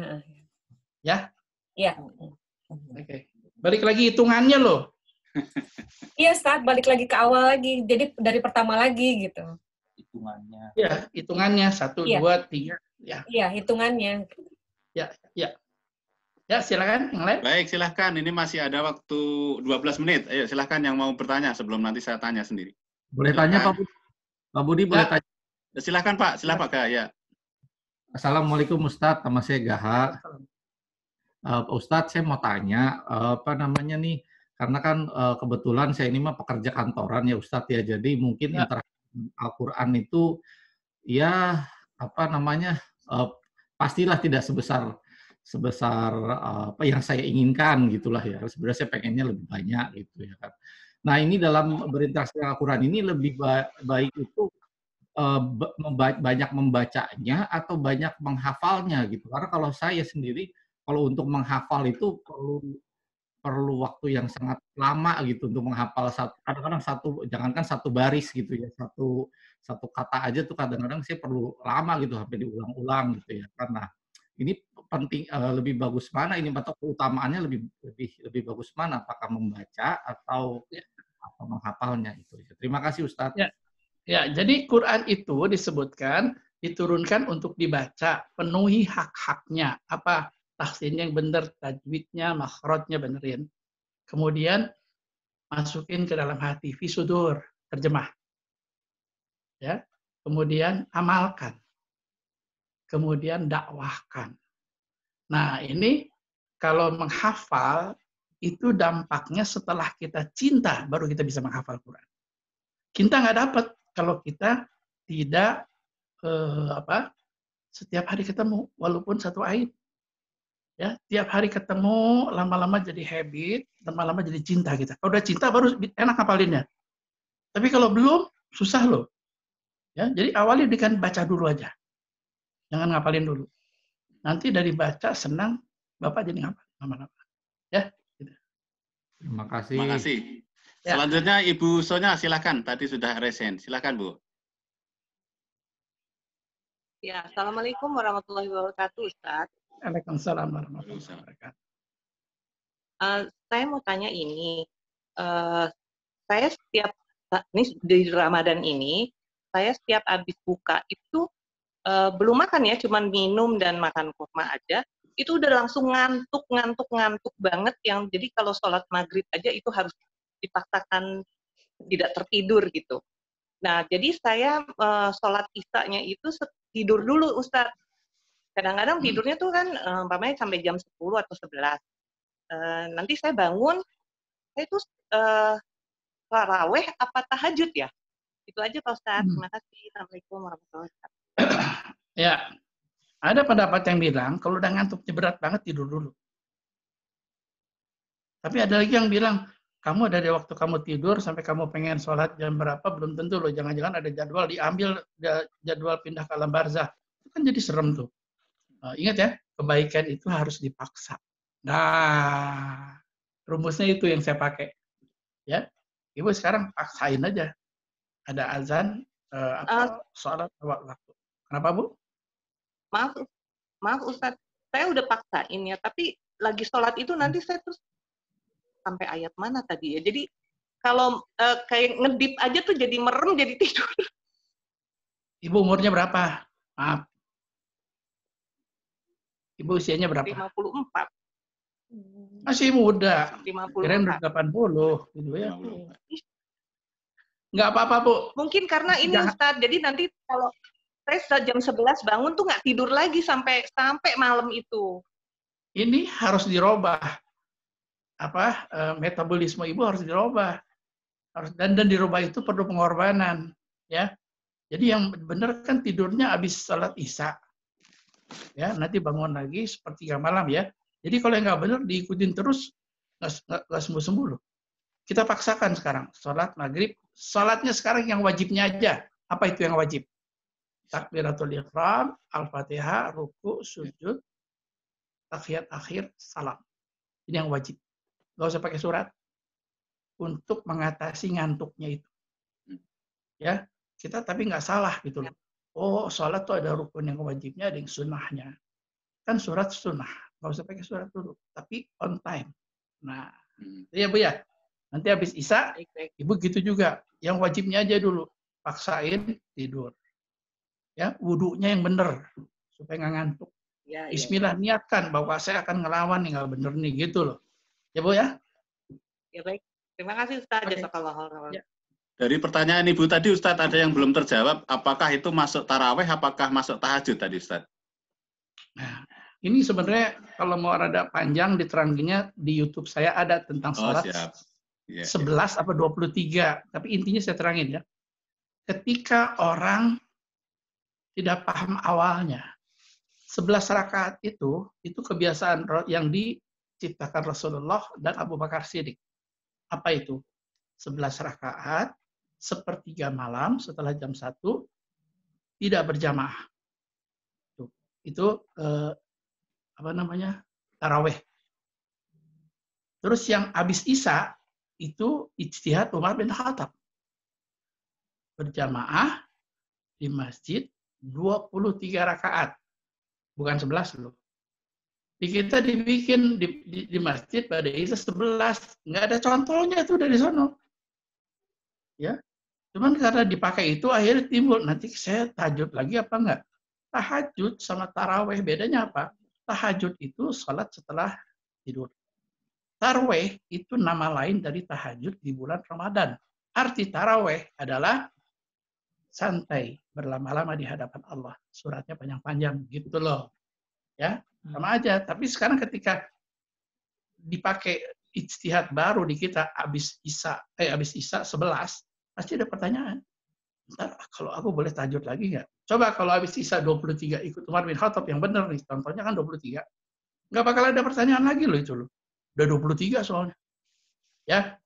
Ya? Iya. Oke. Balik lagi hitungannya loh. Iya, Ustaz, balik lagi ke awal lagi. Jadi dari pertama lagi gitu. Hitungannya. Iya, hitungannya 1 Iya. 2 3 ya. Iya, hitungannya. Ya, ya. Ya, silakan yang lain. Baik, silakan. Ini masih ada waktu 12 menit. Ayo, silakan yang mau bertanya sebelum nanti saya tanya sendiri. Boleh Silakan. tanya Pak Budi? Pak Budi boleh tanya? Silakan Pak, silakan Pak. Ya. Assalamualaikum Ustadz, nama saya Gaha. Pak Ustadz, saya mau tanya, karena kan kebetulan saya ini mah pekerja kantoran ya Ustadz ya, jadi mungkin interaksi Al-Quran itu ya pastilah tidak sebesar apa yang saya inginkan gitulah ya. Sebenarnya saya pengennya lebih banyak gitu ya kan. Nah ini dalam berinteraksi dengan Al-Quran ini lebih baik itu banyak membacanya atau banyak menghafalnya gitu. Karena kalau saya sendiri kalau untuk menghafal itu perlu waktu yang sangat lama gitu untuk menghafal kadang-kadang jangankan satu baris gitu ya, satu kata aja tuh kadang-kadang saya perlu lama gitu sampai diulang-ulang gitu ya. Karena ini penting, lebih bagus mana ini atau keutamaannya lebih bagus mana, apakah membaca atau menghafalnya itu. Terima kasih Ustadz. Ya, jadi Quran itu disebutkan diturunkan untuk dibaca, penuhi hak-haknya. Apa? Tahsinnya yang benar, tajwidnya, makhrajnya benerin. Kemudian masukin ke dalam hati, fi sudur, terjemah. Ya. Kemudian amalkan. Kemudian dakwahkan. Nah, ini kalau menghafal itu dampaknya setelah kita cinta baru kita bisa menghafal Quran. Kita nggak dapat kalau kita tidak setiap hari ketemu walaupun satu ayat. Ya, tiap hari ketemu lama-lama jadi habit, lama-lama jadi cinta kita. Kalau udah cinta baru enak ngapalinnya. Tapi kalau belum susah loh. Ya, jadi awalnya dengan baca dulu aja. Jangan ngapalin dulu. Nanti dari baca senang, Bapak jadi ngapal lama-lama. Ya, gitu. Terima kasih. Terima kasih. Ya. Selanjutnya Ibu Sonya, silakan. Tadi sudah resen. Silakan, Bu. Ya, Assalamualaikum warahmatullahi wabarakatuh, Ustaz. Waalaikumsalam warahmatullahi wabarakatuh. Saya mau tanya ini, saya setiap ini di Ramadan ini, saya setiap habis buka itu belum makan ya, cuman minum dan makan kurma aja, itu udah langsung ngantuk banget, yang jadi kalau sholat maghrib aja itu harus dipaksakan tidak tertidur gitu. Nah, jadi saya sholat isya-nya itu tidur dulu, Ustadz. Kadang-kadang tidurnya tuh kan umpamanya sampai jam 10 atau 11. Nanti saya bangun, saya itu taraweh apa tahajud ya? Itu aja Pak Ustadz. Terima kasih. Assalamualaikum warahmatullahi wabarakatuh. Ya, ada pendapat yang bilang kalau udah ngantuknya berat banget tidur dulu. Tapi ada lagi yang bilang kamu dari waktu kamu tidur sampai kamu pengen sholat jam berapa belum tentu loh. Jangan-jangan ada jadwal diambil jadwal pindah ke alam barzah. Itu kan jadi serem tuh. Ingat ya, kebaikan itu harus dipaksa. Nah, rumusnya itu yang saya pakai. Ya, Ibu sekarang paksain aja. Ada azan, sholat waktu. Kenapa, Bu? Maaf Ustadz, saya udah paksain ya, tapi lagi sholat itu nanti saya terus sampai ayat mana tadi ya. Jadi kalau kayak ngedip aja tuh jadi merem, jadi tidur. Ibu umurnya berapa? Maaf. Ibu usianya berapa? 54. Masih muda. 54. Kirain udah 80 gitu ya. Nggak apa-apa, Bu. Mungkin karena ini Ustadz, jadi nanti kalau saya jam 11 bangun tuh nggak tidur lagi sampai malam itu. Ini harus dirubah. Metabolisme Ibu harus dirubah. Dan dirubah itu perlu pengorbanan, ya. Jadi yang benar kan tidurnya habis salat Isya. Ya, nanti bangun lagi sepertiga malam ya. Jadi kalau yang nggak benar diikutin terus nggak sembuh-sembuh loh. Kita paksakan sekarang sholat maghrib. Sholatnya sekarang yang wajibnya aja. Apa itu yang wajib? Takbiratul ihram, al-fatihah, ruku, sujud, tahiyat akhir, salam. Ini yang wajib. Nggak usah pakai surat. Untuk mengatasi ngantuknya itu. Ya, kita tapi nggak salah gitu loh. Oh, sholat tuh ada rukun yang wajibnya, ada yang sunnahnya. Kan surat sunnah, nggak usah pakai surat dulu, tapi on time. Nah, iya Bu ya. Nanti habis Isya, Ibu gitu juga. Yang wajibnya aja dulu, paksain tidur. Ya, wudunya yang bener supaya nggak ngantuk. Ya, Bismillah, niatkan bahwa saya akan ngelawan nih nggak bener nih gitu loh. Ya Bu ya. Ya baik. Terima kasih Ustaz. Jazakallah khairan. Dari pertanyaan Ibu tadi, Ustadz, ada yang belum terjawab. Apakah itu masuk taraweh, apakah masuk tahajud tadi, Ustadz? Nah, ini sebenarnya kalau mau rada panjang diteranginya di YouTube saya ada tentang sholat. Siap. Ya, 11 apa 23. Tapi intinya saya terangin ya. Ketika orang tidak paham awalnya, 11 rakaat itu kebiasaan yang diciptakan Rasulullah dan Abu Bakar Siddiq. Apa itu? 11 rakaat, sepertiga malam setelah jam 1, tidak berjamaah. Itu taraweh. Terus yang habis Isya itu ijtihad Umar bin Khattab. Berjamaah di masjid 23 rakaat. Bukan 11 loh. Di kita dibikin di masjid pada Isya 11. Nggak ada contohnya itu dari sono. Ya, cuman karena dipakai itu akhirnya timbul nanti saya tahajud lagi apa enggak? Tahajud sama taraweh bedanya apa? Tahajud itu sholat setelah tidur. Taraweh itu nama lain dari tahajud di bulan Ramadan. Arti taraweh adalah santai, berlama-lama di hadapan Allah. Suratnya panjang-panjang gitu loh. Ya, sama aja. Tapi sekarang ketika dipakai ijtihad baru di kita habis Isya 11, pasti ada pertanyaan. Ntar, kalau aku boleh tahajud lagi nggak? Coba kalau habis Isya 23 ikut Umar bin Khattab yang benar nih, contohnya kan 23. Nggak bakal ada pertanyaan lagi loh itu loh. Udah 23 soalnya. Ya.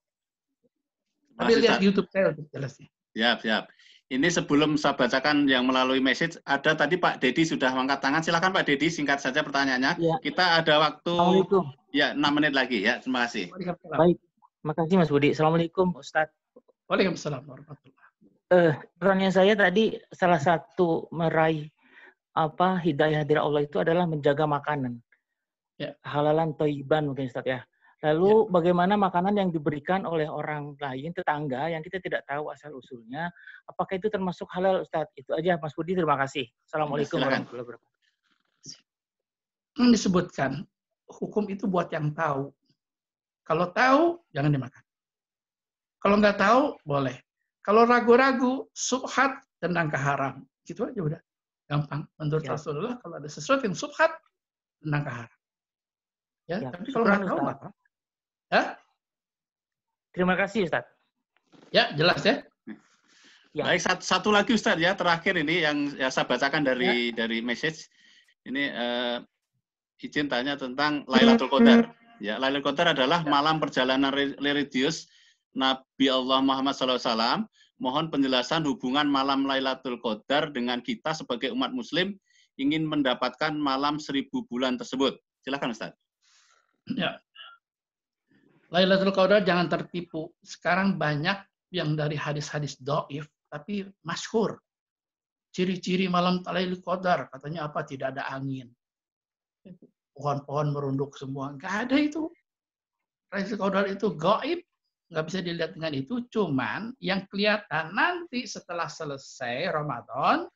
Tapi lihat YouTube saya untuk jelasnya. Siap. Ini sebelum saya bacakan yang melalui message, ada tadi Pak Dedi sudah angkat tangan. Silakan Pak Dedi, singkat saja pertanyaannya. Ya. Kita ada waktu ya 6 menit lagi ya. Terima kasih. Baik, makasih Mas Budi. Assalamualaikum Ustadz. Waalaikumsalam warahmatullahi. Pertanyaan saya tadi salah satu meraih hidayah dari Allah itu adalah menjaga makanan. Ya. Halalan thayyiban mungkin Ustadz ya. Lalu bagaimana makanan yang diberikan oleh orang lain, tetangga, yang kita tidak tahu asal-usulnya, apakah itu termasuk halal, Ustadz? Itu aja, Mas Budi, terima kasih. Assalamualaikum warahmatullahi wabarakatuh. Disebutkan, hukum itu buat yang tahu. Kalau tahu, jangan dimakan. Kalau nggak tahu, boleh. Kalau ragu-ragu, subhat, tendang ke haram. Gitu aja udah. Gampang. Menurut Rasulullah, kalau ada sesuatu yang subhat, tendang ke haram. Ya, tapi kalau nggak tahu, nggak apa. Ya? Terima kasih, Ustaz. Ya, jelas ya? Baik, satu lagi Ustaz ya, terakhir ini yang saya bacakan dari message. Ini izin tanya tentang Lailatul Qadar. Ya, Lailatul Qadar adalah malam perjalanan religius Nabi Allah Muhammad SAW. Mohon penjelasan hubungan malam Lailatul Qadar dengan kita sebagai umat Muslim ingin mendapatkan malam 1000 bulan tersebut. Silakan Ustaz. Ya. Lailatul Qadar jangan tertipu. Sekarang banyak yang dari hadis-hadis dhaif tapi masyhur. Ciri-ciri malam Lailatul Qadar katanya apa? Tidak ada angin. Pohon-pohon merunduk semua. Enggak ada itu. Lailatul Qadar itu gaib, nggak bisa dilihat dengan itu. Cuman yang kelihatan nanti setelah selesai Ramadan,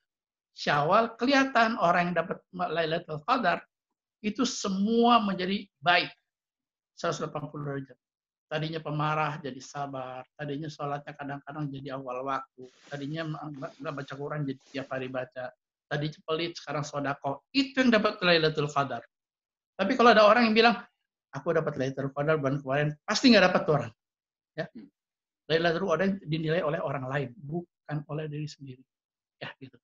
Syawal, kelihatan orang yang dapat Lailatul Qadar itu semua menjadi baik. 180 derajat. Tadinya pemarah jadi sabar. Tadinya sholatnya kadang-kadang jadi awal waktu. Tadinya nggak baca Quran jadi tiap hari baca. Tadinya pelit, sekarang sodako. Itu yang dapat Lailatul Qadar. Tapi kalau ada orang yang bilang, aku dapat Lailatul Qadar bulan kemarin, pasti nggak dapat orang. Ya. Lailatul Qadar dinilai oleh orang lain, bukan oleh diri sendiri. Ya, gitu.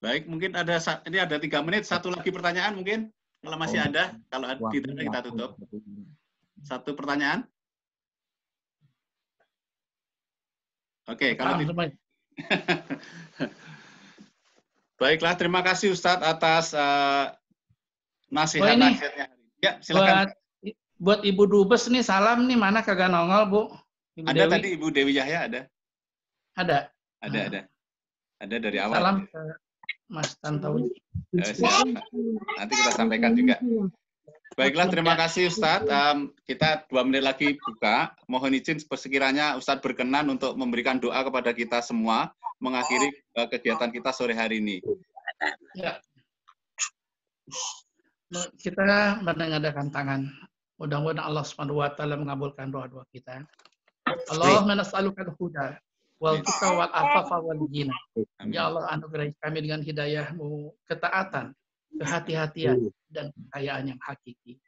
Baik, mungkin ada 3 menit. Satu lagi pertanyaan mungkin. Kalau masih ada, kalau tidak kita tutup. Satu pertanyaan. Oke, kalau baiklah, terima kasih Ustadz atas nasihat-nasihatnya. Ya, silakan. Buat Ibu Dubes nih salam nih, mana kagak nongol Bu? Ibu ada Dewi. Tadi Ibu Dewi Yahya ada. Ada. Ada dari awal. Salam ke Mas Tantowi. Nanti kita sampaikan juga. Baiklah, terima kasih Ustadz. Kita 2 menit lagi buka. Mohon izin sekiranya Ustadz berkenan untuk memberikan doa kepada kita semua, mengakhiri kegiatan kita sore hari ini. Ya. Kita menengadahkan tangan. Mudah-mudahan Allah SWT mengabulkan doa-doa kita. Allahumma nas'aluka al-huda wal tuqa wal afafa wal ghina. Ya Allah, anugerahi kami dengan hidayah-Mu, ketaatan, kehati-hatian, dan kekayaan yang hakiki.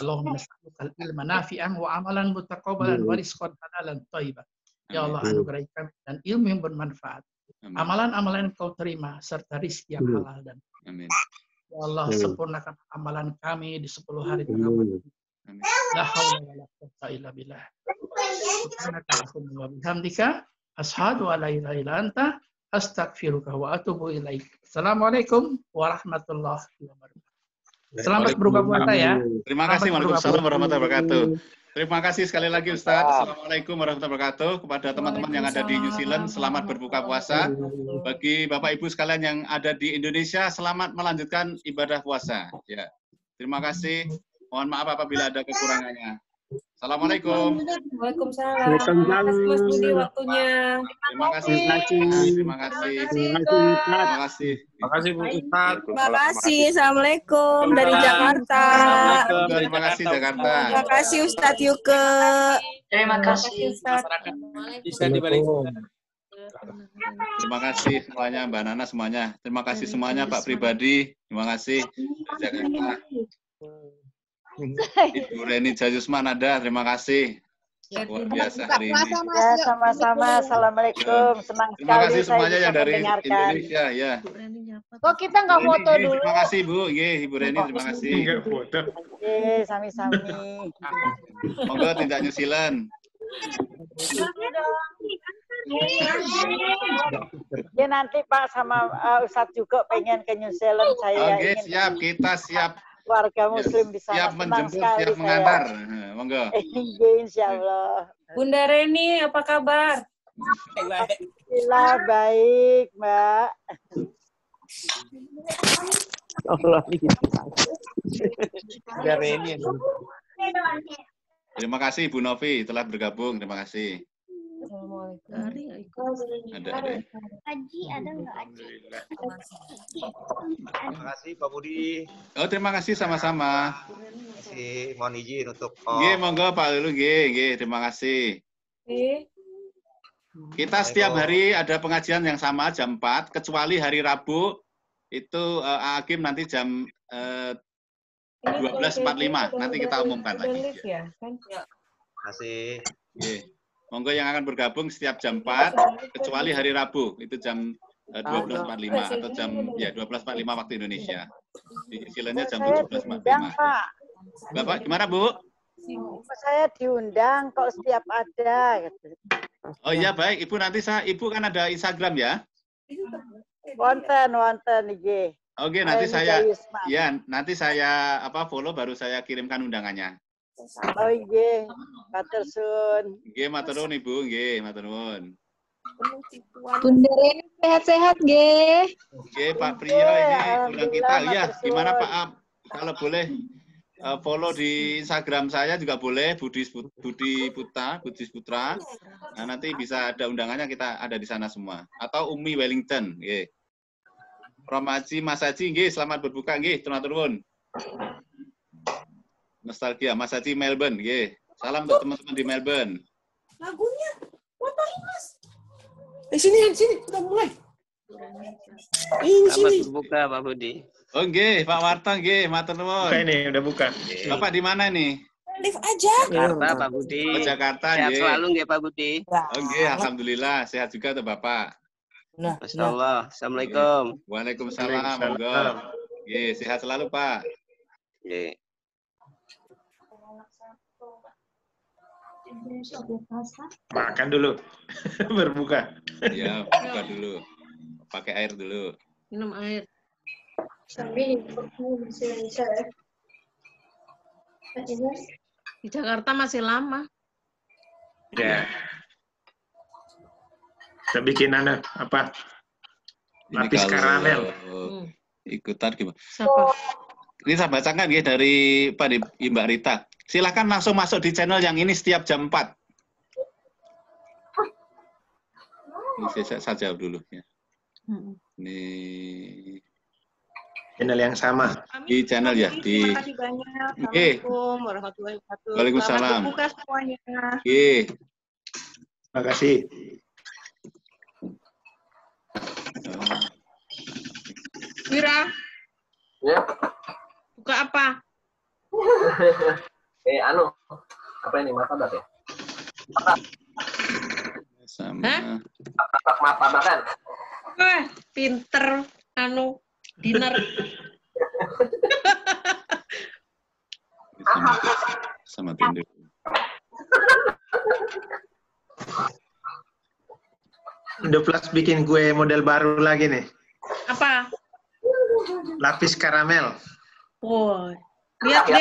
Allahumma nas'aluka al-ilma nafi'an wa amalan mutaqabbalan wa rizqan halalan thayyiban. Ya Allah, anugerahi kami dan ilmu yang bermanfaat. Amalan-amalan yang Kau terima serta rezeki yang halal dan amin. Ya Allah, sempurnakan amalan kami di 10 hari Ramadan. La haula wala quwwata illa billah. Subhanaka wa bihamdika asyhadu an la ilaha illa anta astaghfiruka wa atubu ilaik. Assalamualaikum warahmatullahi wabarakatuh. Selamat berbuka puasa ya. Terima kasih. Waalaikumsalam warahmatullahi wabarakatuh. Terima kasih sekali lagi Ustadz. Assalamualaikum warahmatullahi wabarakatuh. Kepada teman-teman yang ada di New Zealand, selamat berbuka puasa. Bagi Bapak Ibu sekalian yang ada di Indonesia, selamat melanjutkan ibadah puasa. Ya. Terima kasih. Mohon maaf apabila ada kekurangannya. Assalamualaikum. Waalaikumsalam. Terima kasih Mas Budi waktunya. Terima kasih. Terima kasih. Terima kasih Bu Ustaz. Terima kasih. Assalamualaikum dari Jakarta. Terima kasih Jakarta. Terima kasih Ustadz Yuke. Terima kasih. Masyarakat bisa dibalik. Terima kasih semuanya Mbak Nana semuanya. Terima kasih semuanya Pak Pribadi. Terima kasih Jakarta. Ibu Reni Jayusman ada. Terima kasih. Luar biasa hari ini. Ya, sama-sama. Assalamualaikum. Senang sekali. Terima kasih semuanya saya yang dari mendengarkan. Indonesia ya. Kok kita nggak foto dulu? Terima kasih Bu. Ibu Reni terima kasih. Oke, sami-sami. Monggo tindak New Zealand. Ya nanti Pak sama Ustadz juga pengen ke New Zealand. Saya Oke, ingin siap. Kita siap. Warga Muslim di sana. Siap Senang menjemput, sekali siap saya. mengantar. Monggo. Insya Allah. Bunda Reni, apa kabar? Alhamdulillah baik, Mbak. Allah Bunda Reni. Terima kasih Bu Novi telah bergabung. Terima kasih. Ada. Aji ada nggak Aji? Terima kasih Pak Budi. Oh terima kasih sama-sama. Terima kasih. Mohon izin untuk. Monggo Pak Lulu. Terima kasih. Kita setiap hari ada pengajian yang sama jam 4 kecuali hari Rabu itu Hakim nanti jam 12.45. Nanti kita umumkan lagi. Terima kasih. Monggo yang akan bergabung setiap jam 4 kecuali hari Rabu itu jam 12.45 atau jam 12.45 waktu Indonesia. Di Istilahnya jam 17.45. Pak. Bapak gimana Bu? Saya diundang kok setiap ada. Oh iya baik Ibu nanti Ibu kan ada Instagram ya? Wonten nggih. Oke nanti nanti saya follow baru saya kirimkan undangannya. Oh iya, matur suwun. Nggih, matur nuwun Ibu, nggih, matur nuwun. Bunda Reni sehat-sehat nggih. Nggih, Pak Priyo ini undang kita. Ya, gimana Pak Am? Kalau boleh follow di Instagram saya juga boleh Budi Putra. Nah, nanti bisa ada undangannya kita ada di sana semua. Atau Umi Wellington, nggih. Romaji Mas Haji, nggih, selamat berbuka nggih, matur nuwun. Nostalgia, Mas Haji Melbourne, ye. Salam untuk teman-teman di Melbourne. Lagunya, fotoin Mas. Di sini, udah mulai. Selamat berbuka Pak Budi. Oh nggih, Pak Warta nggih, matur nuwun. Buka ini, udah buka. Bapak di mana nih? Live aja. Jakarta Pak Budi. Oh, Jakarta Sehat nggih. selalu nggih Pak Budi. Oh nggih, alhamdulillah sehat juga tuh Bapak. Masya Allah. Assalamualaikum. Waalaikumsalam. Monggo. Nggih, sehat selalu Pak. Nggih. Makan dulu. Berbuka. Iya, buka dulu. Pakai air dulu. Minum air. Di Jakarta masih lama. Ya. Kita bikin apa? Lapis karamel. Ikutan gimana? Siapa? Ini saya bacakan ya dari Mbak Rita. Silahkan langsung masuk di channel yang ini setiap jam 4. Ini saya jawab dulu ya. Ini channel yang sama. Di channel ya di. Terima kasih banyak. Assalamualaikum warahmatullahi wabarakatuh. Waalaikumsalam. Selamat berbuka semuanya. Terima kasih. Wira. Ya. Buka apa? Apa ini martabak ya? Sama. Martabak kan? Pinter, dinner. Sama tindik. Indoplas bikin kue model baru lagi nih. Apa? Lapis karamel. Wow. Lihat.